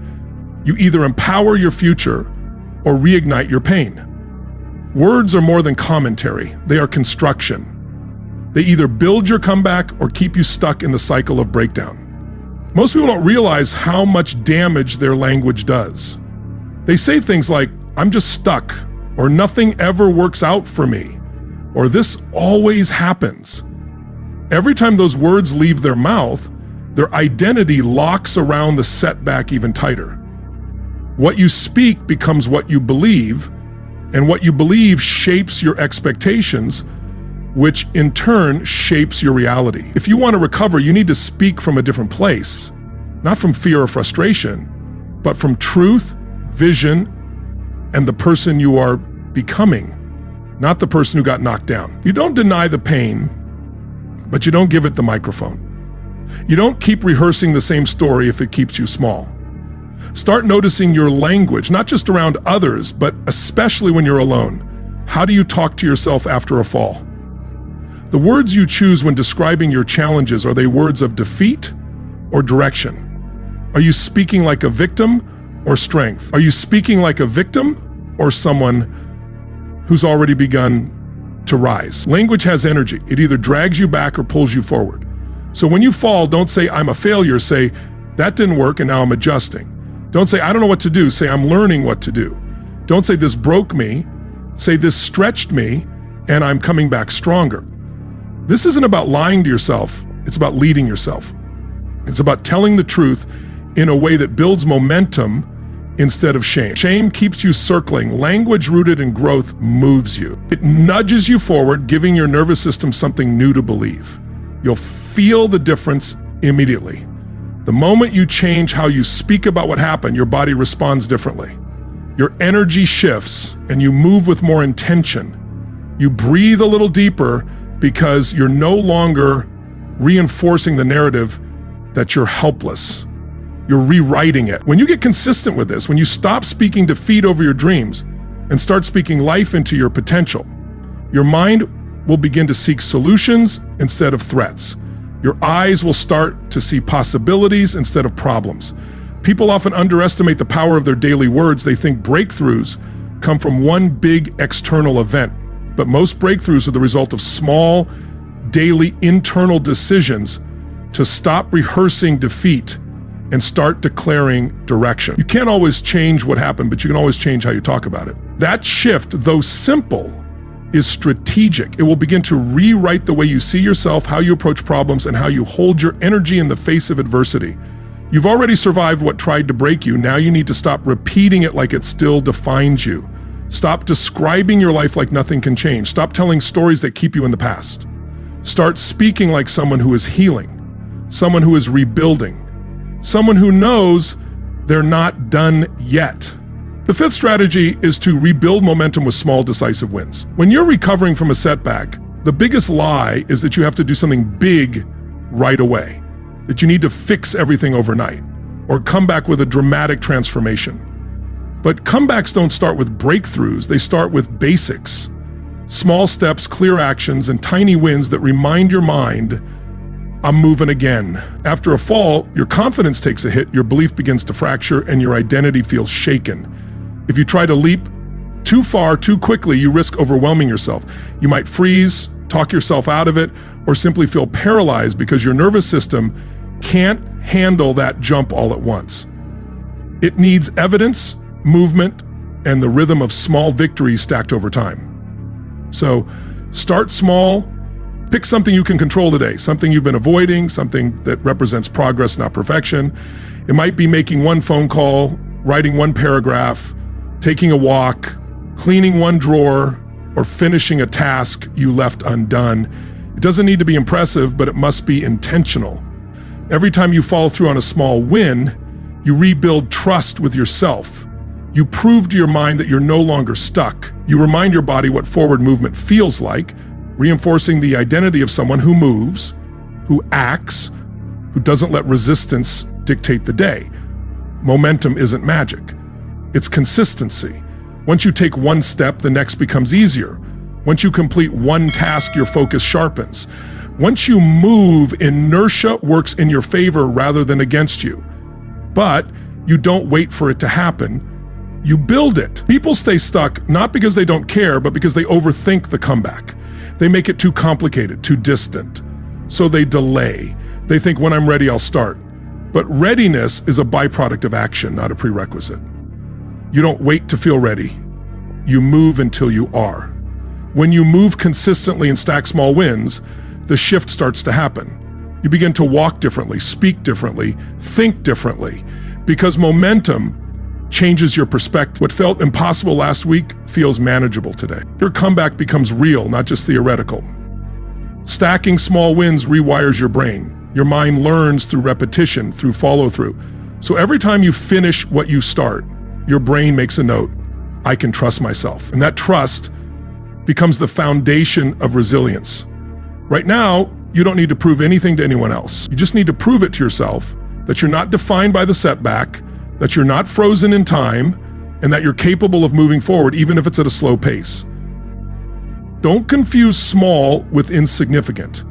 C: you either empower your future or reignite your pain. Words are more than commentary. They are construction. They either build your comeback or keep you stuck in the cycle of breakdown. Most people don't realize how much damage their language does. They say things like, "I'm just stuck," or "nothing ever works out for me," or "this always happens." Every time those words leave their mouth, their identity locks around the setback even tighter. What you speak becomes what you believe, and what you believe shapes your expectations, which in turn shapes your reality. If you want to recover, you need to speak from a different place, not from fear or frustration, but from truth, vision, and the person you are becoming, not the person who got knocked down. You don't deny the pain, but you don't give it the microphone. You don't keep rehearsing the same story if it keeps you small. Start noticing your language, not just around others, but especially when you're alone. How do you talk to yourself after a fall? The words you choose when describing your challenges, are they words of defeat or direction? Are you speaking like a victim or strength? Are you speaking like a victim or someone who's already begun to rise? Language has energy. It either drags you back or pulls you forward. So when you fall, don't say, "I'm a failure." Say, "That didn't work and now I'm adjusting." Don't say, "I don't know what to do." Say, "I'm learning what to do." Don't say, "This broke me." Say, "This stretched me and I'm coming back stronger." This isn't about lying to yourself. It's about leading yourself. It's about telling the truth in a way that builds momentum instead of shame. Shame keeps you circling. Language rooted in growth moves you. It nudges you forward, giving your nervous system something new to believe. You'll feel the difference immediately. The moment you change how you speak about what happened, your body responds differently. Your energy shifts and you move with more intention. You breathe a little deeper because you're no longer reinforcing the narrative that you're helpless. You're rewriting it. When you get consistent with this, when you stop speaking defeat over your dreams and start speaking life into your potential, your mind will begin to seek solutions instead of threats. Your eyes will start to see possibilities instead of problems. People often underestimate the power of their daily words. They think breakthroughs come from one big external event, but most breakthroughs are the result of small, daily internal decisions to stop rehearsing defeat and start declaring direction. You can't always change what happened, but you can always change how you talk about it. That shift, though simple, is strategic. It will begin to rewrite the way you see yourself, how you approach problems, and how you hold your energy in the face of adversity. You've already survived what tried to break you. Now you need to stop repeating it like it still defines you. Stop describing your life like nothing can change. Stop telling stories that keep you in the past. Start speaking like someone who is healing, someone who is rebuilding, someone who knows they're not done yet. The fifth strategy is to rebuild momentum with small, decisive wins. When you're recovering from a setback, the biggest lie is that you have to do something big right away, that you need to fix everything overnight, or come back with a dramatic transformation. But comebacks don't start with breakthroughs, they start with basics. Small steps, clear actions, and tiny wins that remind your mind, I'm moving again. After a fall, your confidence takes a hit, your belief begins to fracture, and your identity feels shaken. If you try to leap too far, too quickly, you risk overwhelming yourself. You might freeze, talk yourself out of it, or simply feel paralyzed because your nervous system can't handle that jump all at once. It needs evidence, movement, and the rhythm of small victories stacked over time. So start small, pick something you can control today, something you've been avoiding, something that represents progress, not perfection. It might be making one phone call, writing one paragraph, taking a walk, cleaning one drawer, or finishing a task you left undone. It doesn't need to be impressive, but it must be intentional. Every time you follow through on a small win, you rebuild trust with yourself. You prove to your mind that you're no longer stuck. You remind your body what forward movement feels like, reinforcing the identity of someone who moves, who acts, who doesn't let resistance dictate the day. Momentum isn't magic. It's consistency. Once you take one step, the next becomes easier. Once you complete one task, your focus sharpens. Once you move, inertia works in your favor rather than against you. But you don't wait for it to happen. You build it. People stay stuck not because they don't care, but because they overthink the comeback. They make it too complicated, too distant. So they delay. They think, when I'm ready, I'll start. But readiness is a byproduct of action, not a prerequisite. You don't wait to feel ready. You move until you are. When you move consistently and stack small wins, the shift starts to happen. You begin to walk differently, speak differently, think differently, because momentum changes your perspective. What felt impossible last week feels manageable today. Your comeback becomes real, not just theoretical. Stacking small wins rewires your brain. Your mind learns through repetition, through follow-through. So every time you finish what you start, your brain makes a note. I can trust myself. And that trust becomes the foundation of resilience. Right now, you don't need to prove anything to anyone else. You just need to prove it to yourself that you're not defined by the setback, that you're not frozen in time, and that you're capable of moving forward even if it's at a slow pace. Don't confuse small with insignificant.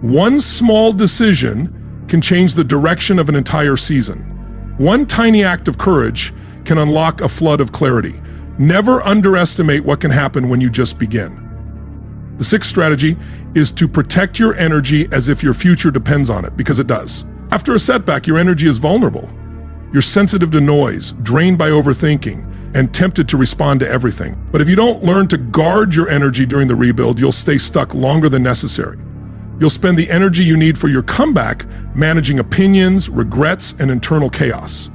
C: One small decision can change the direction of an entire season. One tiny act of courage can unlock a flood of clarity. Never underestimate what can happen when you just begin. The sixth strategy is to protect your energy as if your future depends on it, because it does. After a setback, your energy is vulnerable. You're sensitive to noise, drained by overthinking, and tempted to respond to everything. But if you don't learn to guard your energy during the rebuild, you'll stay stuck longer than necessary. You'll spend the energy you need for your comeback managing opinions, regrets, and internal chaos.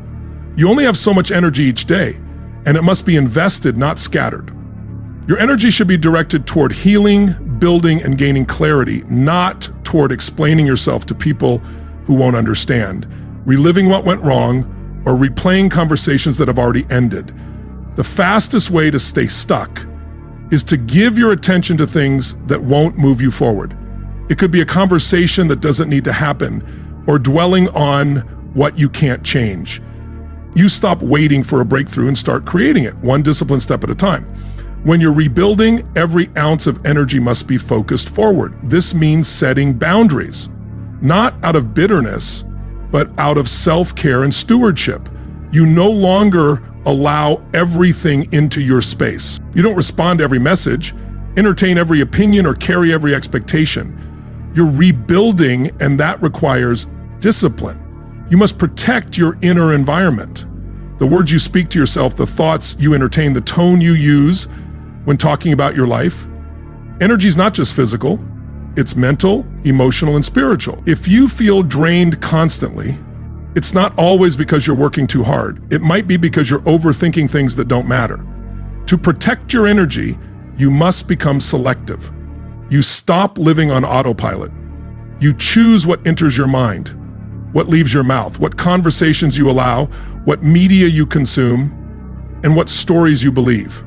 C: You only have so much energy each day, and it must be invested, not scattered. Your energy should be directed toward healing, building, and gaining clarity, not toward explaining yourself to people who won't understand, reliving what went wrong, or replaying conversations that have already ended. The fastest way to stay stuck is to give your attention to things that won't move you forward. It could be a conversation that doesn't need to happen, or dwelling on what you can't change. You stop waiting for a breakthrough and start creating it, one disciplined step at a time. When you're rebuilding, every ounce of energy must be focused forward. This means setting boundaries, not out of bitterness, but out of self-care and stewardship. You no longer allow everything into your space. You don't respond to every message, entertain every opinion, or carry every expectation. You're rebuilding, and that requires discipline. You must protect your inner environment. The words you speak to yourself, the thoughts you entertain, the tone you use when talking about your life. Energy is not just physical, it's mental, emotional, and spiritual. If you feel drained constantly, it's not always because you're working too hard. It might be because you're overthinking things that don't matter. To protect your energy, you must become selective. You stop living on autopilot. You choose what enters your mind, what leaves your mouth, what conversations you allow, what media you consume, and what stories you believe.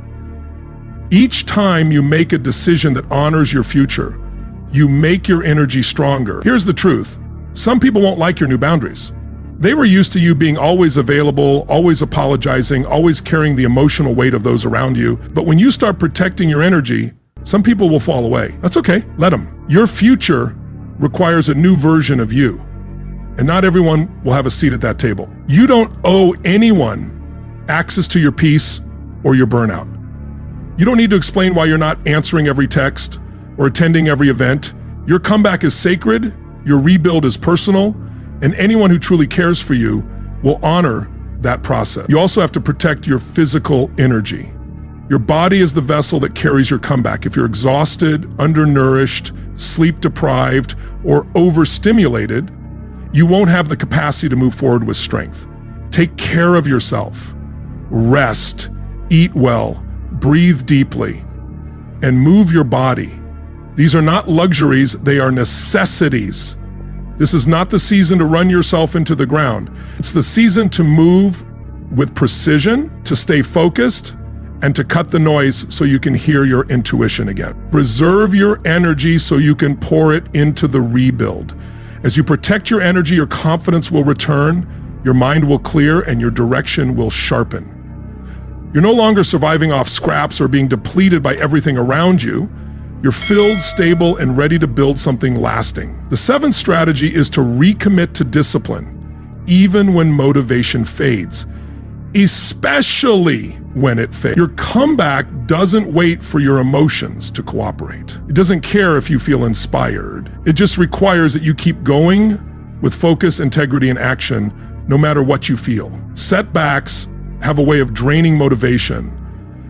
C: Each time you make a decision that honors your future, you make your energy stronger. Here's the truth. Some people won't like your new boundaries. They were used to you being always available, always apologizing, always carrying the emotional weight of those around you. But when you start protecting your energy, some people will fall away. That's okay. Let them. Your future requires a new version of you, and not everyone will have a seat at that table. You don't owe anyone access to your peace or your burnout. You don't need to explain why you're not answering every text or attending every event. Your comeback is sacred, your rebuild is personal, and anyone who truly cares for you will honor that process. You also have to protect your physical energy. Your body is the vessel that carries your comeback. If you're exhausted, undernourished, sleep-deprived, or overstimulated, you won't have the capacity to move forward with strength. Take care of yourself. Rest, eat well, breathe deeply, and move your body. These are not luxuries, they are necessities. This is not the season to run yourself into the ground. It's the season to move with precision, to stay focused, and to cut the noise so you can hear your intuition again. Preserve your energy so you can pour it into the rebuild. As you protect your energy, your confidence will return, your mind will clear, and your direction will sharpen. You're no longer surviving off scraps or being depleted by everything around you. You're filled, stable, and ready to build something lasting. The seventh strategy is to recommit to discipline, even when motivation fades. especially when it fails. Your comeback doesn't wait for your emotions to cooperate. It doesn't care if you feel inspired. It just requires that you keep going with focus, integrity, and action, no matter what you feel. Setbacks have a way of draining motivation.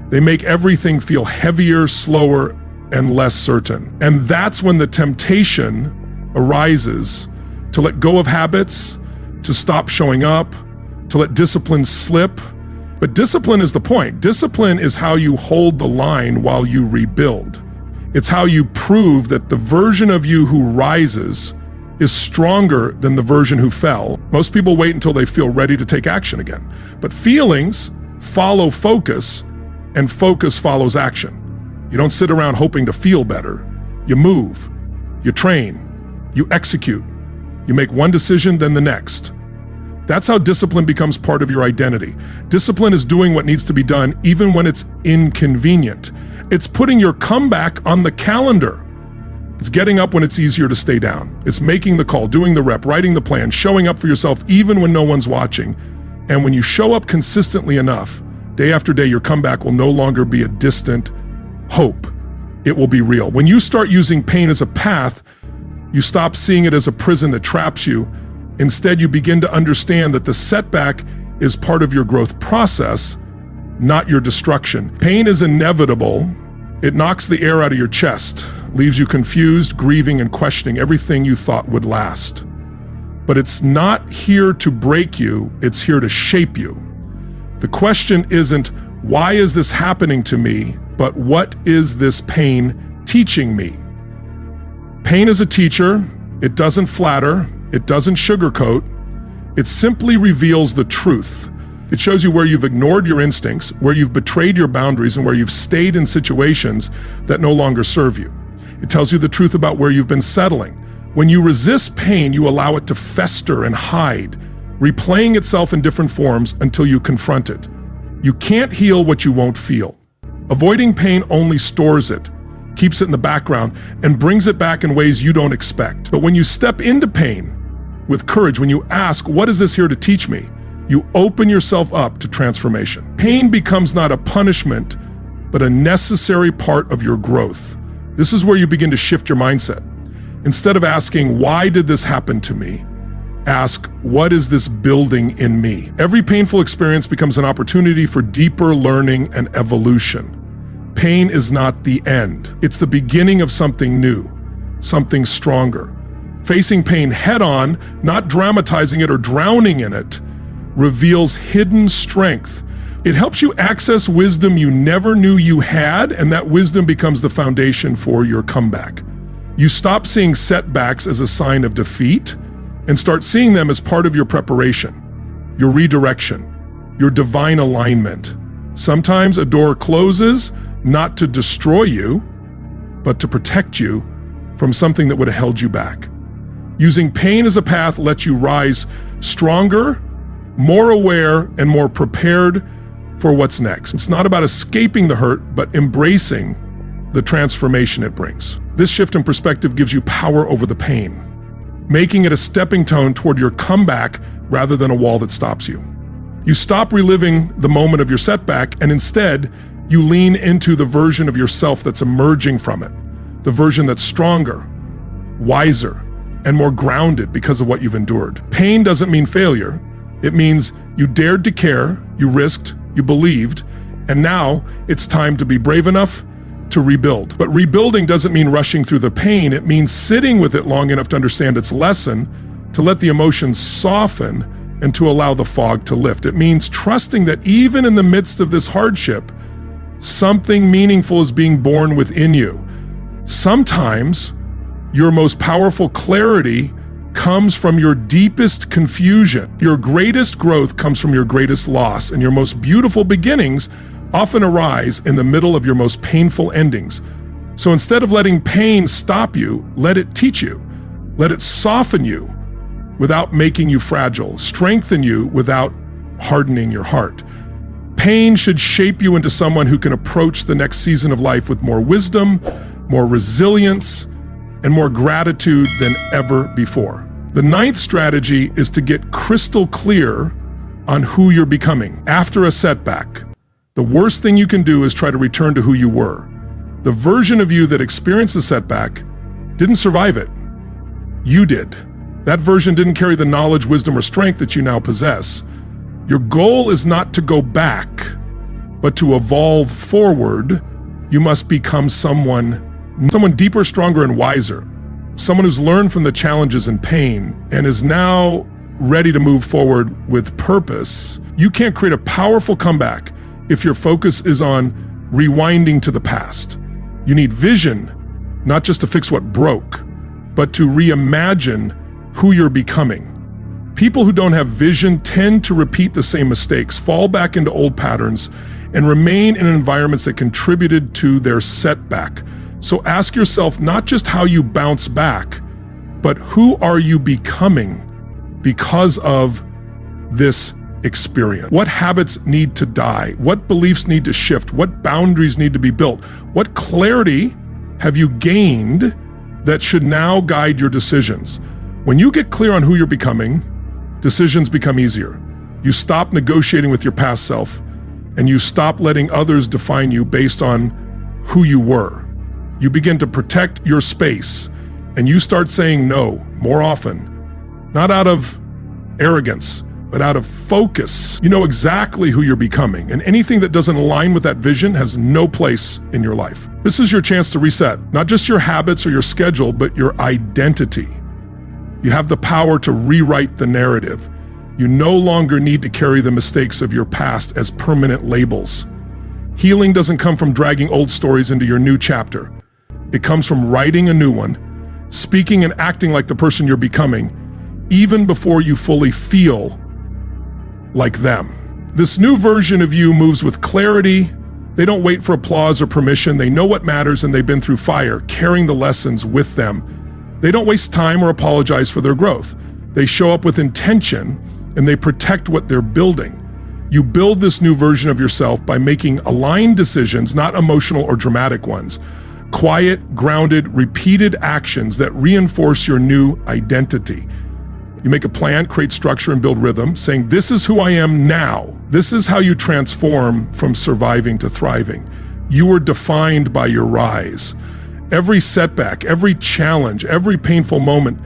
C: They make everything feel heavier, slower, and less certain. And that's when the temptation arises to let go of habits, to stop showing up, to let discipline slip. But discipline is the point. Discipline is how you hold the line while you rebuild. It's how you prove that the version of you who rises is stronger than the version who fell. Most people wait until they feel ready to take action again. But feelings follow focus, and focus follows action. You don't sit around hoping to feel better. You move, you train, you execute. You make one decision, then the next. That's how discipline becomes part of your identity. Discipline is doing what needs to be done even when it's inconvenient. It's putting your comeback on the calendar. It's getting up when it's easier to stay down. It's making the call, doing the rep, writing the plan, showing up for yourself even when no one's watching. And when you show up consistently enough, day after day, your comeback will no longer be a distant hope. It will be real. When you start using pain as a path, you stop seeing it as a prison that traps you. Instead, you begin to understand that the setback is part of your growth process, not your destruction. Pain is inevitable. It knocks the air out of your chest, leaves you confused, grieving, and questioning everything you thought would last. But it's not here to break you, it's here to shape you. The question isn't, why is this happening to me, but what is this pain teaching me? Pain is a teacher. It doesn't flatter. It doesn't sugarcoat. It simply reveals the truth. It shows you where you've ignored your instincts, where you've betrayed your boundaries, and where you've stayed in situations that no longer serve you. It tells you the truth about where you've been settling. When you resist pain, you allow it to fester and hide, replaying itself in different forms until you confront it. You can't heal what you won't feel. Avoiding pain only stores it, keeps it in the background, and brings it back in ways you don't expect. But when you step into pain with courage, when you ask, what is this here to teach me? You open yourself up to transformation. Pain becomes not a punishment, but a necessary part of your growth. This is where you begin to shift your mindset. Instead of asking, why did this happen to me? Ask, what is this building in me? Every painful experience becomes an opportunity for deeper learning and evolution. Pain is not the end. It's the beginning of something new, something stronger. Facing pain head on, not dramatizing it or drowning in it, reveals hidden strength. It helps you access wisdom you never knew you had, and that wisdom becomes the foundation for your comeback. You stop seeing setbacks as a sign of defeat and start seeing them as part of your preparation, your redirection, your divine alignment. Sometimes a door closes not to destroy you, but to protect you from something that would have held you back. Using pain as a path lets you rise stronger, more aware, and more prepared for what's next. It's not about escaping the hurt, but embracing the transformation it brings. This shift in perspective gives you power over the pain, making it a stepping stone toward your comeback rather than a wall that stops you. You stop reliving the moment of your setback, and instead, you lean into the version of yourself that's emerging from it, the version that's stronger, wiser, and more grounded because of what you've endured. Pain doesn't mean failure. It means you dared to care, you risked, you believed, and now it's time to be brave enough to rebuild. But rebuilding doesn't mean rushing through the pain. It means sitting with it long enough to understand its lesson, to let the emotions soften, and to allow the fog to lift. It means trusting that even in the midst of this hardship, something meaningful is being born within you. Sometimes your most powerful clarity comes from your deepest confusion. Your greatest growth comes from your greatest loss, and your most beautiful beginnings often arise in the middle of your most painful endings. So instead of letting pain stop you, let it teach you. Let it soften you without making you fragile, strengthen you without hardening your heart. Pain should shape you into someone who can approach the next season of life with more wisdom, more resilience, and more gratitude than ever before. The ninth strategy is to get crystal clear on who you're becoming. After a setback, the worst thing you can do is try to return to who you were. The version of you that experienced the setback didn't survive it. You did. That version didn't carry the knowledge, wisdom, or strength that you now possess. Your goal is not to go back, but to evolve forward. You must become someone deeper, stronger, and wiser. Someone who's learned from the challenges and pain and is now ready to move forward with purpose. You can't create a powerful comeback if your focus is on rewinding to the past. You need vision, not just to fix what broke, but to reimagine who you're becoming. People who don't have vision tend to repeat the same mistakes, fall back into old patterns, and remain in environments that contributed to their setback. So ask yourself not just how you bounce back, but who are you becoming because of this experience? What habits need to die? What beliefs need to shift? What boundaries need to be built? What clarity have you gained that should now guide your decisions? When you get clear on who you're becoming, decisions become easier. You stop negotiating with your past self, and you stop letting others define you based on who you were. You begin to protect your space, and you start saying no more often, not out of arrogance, but out of focus. You know exactly who you're becoming, and anything that doesn't align with that vision has no place in your life. This is your chance to reset, not just your habits or your schedule, but your identity. You have the power to rewrite the narrative. You no longer need to carry the mistakes of your past as permanent labels. Healing doesn't come from dragging old stories into your new chapter. It comes from writing a new one, speaking and acting like the person you're becoming, even before you fully feel like them. This new version of you moves with clarity. They don't wait for applause or permission. They know what matters, and they've been through fire, carrying the lessons with them. They don't waste time or apologize for their growth. They show up with intention, and they protect what they're building. You build this new version of yourself by making aligned decisions, not emotional or dramatic ones. Quiet, grounded, repeated actions that reinforce your new identity. You make a plan, create structure, and build rhythm, saying, this is who I am now. This is how you transform from surviving to thriving. You are defined by your rise. Every setback, every challenge, every painful moment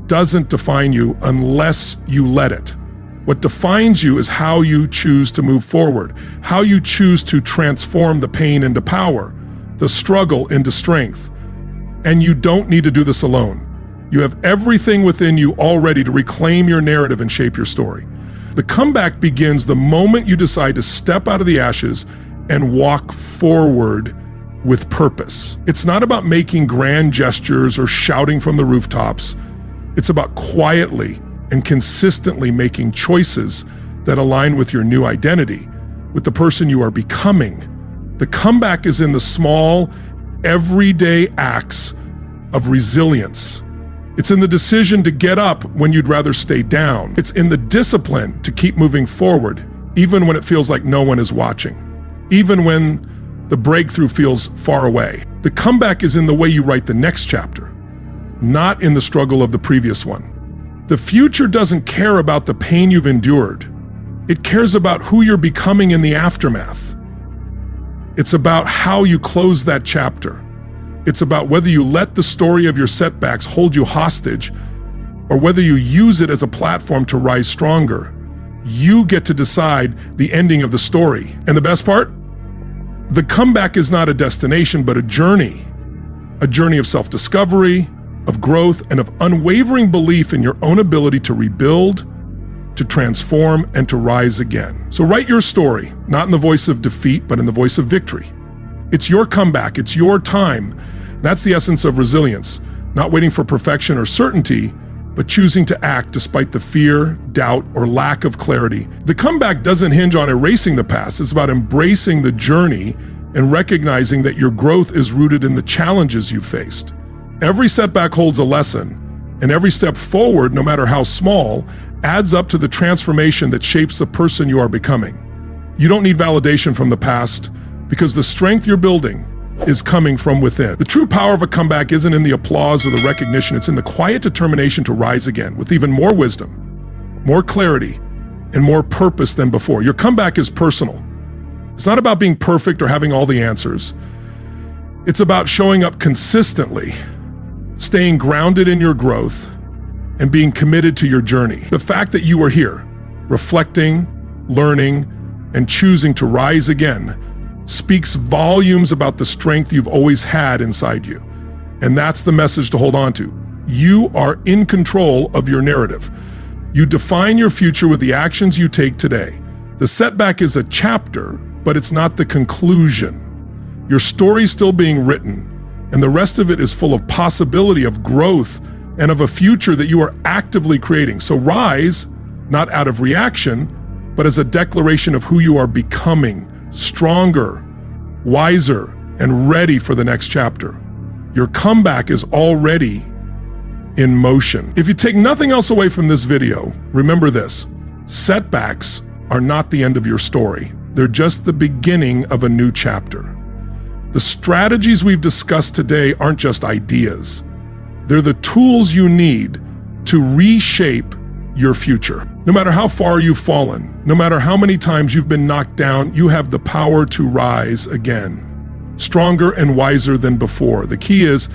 C: doesn't define you unless you let it. What defines you is how you choose to move forward, how you choose to transform the pain into power, the struggle into strength. And you don't need to do this alone. You have everything within you already to reclaim your narrative and shape your story. The comeback begins the moment you decide to step out of the ashes and walk forward with purpose. It's not about making grand gestures or shouting from the rooftops. It's about quietly and consistently making choices that align with your new identity, with the person you are becoming. The comeback is in the small, everyday acts of resilience. It's in the decision to get up when you'd rather stay down. It's in the discipline to keep moving forward, even when it feels like no one is watching, even when the breakthrough feels far away. The comeback is in the way you write the next chapter, not in the struggle of the previous one. The future doesn't care about the pain you've endured. It cares about who you're becoming in the aftermath. It's about how you close that chapter. It's about whether you let the story of your setbacks hold you hostage or whether you use it as a platform to rise stronger. You get to decide the ending of the story. And the best part? The comeback is not a destination, but a journey of self-discovery, of growth, and of unwavering belief in your own ability to rebuild, to transform, and to rise again. So write your story, not in the voice of defeat, but in the voice of victory. It's your comeback, it's your time. That's the essence of resilience, not waiting for perfection or certainty, but choosing to act despite the fear, doubt, or lack of clarity. The comeback doesn't hinge on erasing the past. It's about embracing the journey and recognizing that your growth is rooted in the challenges you faced. Every setback holds a lesson, and every step forward, no matter how small, adds up to the transformation that shapes the person you are becoming. You don't need validation from the past because the strength you're building is coming from within. The true power of a comeback isn't in the applause or the recognition. It's in the quiet determination to rise again with even more wisdom, more clarity, and more purpose than before. Your comeback is personal. It's not about being perfect or having all the answers. It's about showing up consistently, staying grounded in your growth, and being committed to your journey. The fact that you are here, reflecting, learning, and choosing to rise again speaks volumes about the strength you've always had inside you. And that's the message to hold on to. You are in control of your narrative. You define your future with the actions you take today. The setback is a chapter, but it's not the conclusion. Your story's still being written, and the rest of it is full of possibility, of growth, and of a future that you are actively creating. So rise, not out of reaction, but as a declaration of who you are becoming, stronger, wiser, and ready for the next chapter. Your comeback is already in motion. If you take nothing else away from this video, remember this: setbacks are not the end of your story. They're just the beginning of a new chapter. The strategies we've discussed today aren't just ideas. They're the tools you need to reshape your future. No matter how far you've fallen, no matter how many times you've been knocked down, you have the power to rise again, stronger and wiser than before. The key is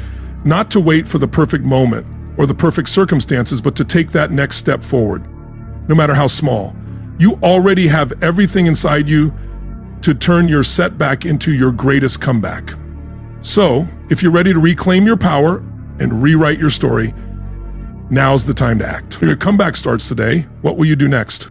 C: not to wait for the perfect moment or the perfect circumstances, but to take that next step forward, no matter how small. You already have everything inside you to turn your setback into your greatest comeback. So, if you're ready to reclaim your power and rewrite your story, now's the time to act. Your comeback starts today. What will you do next?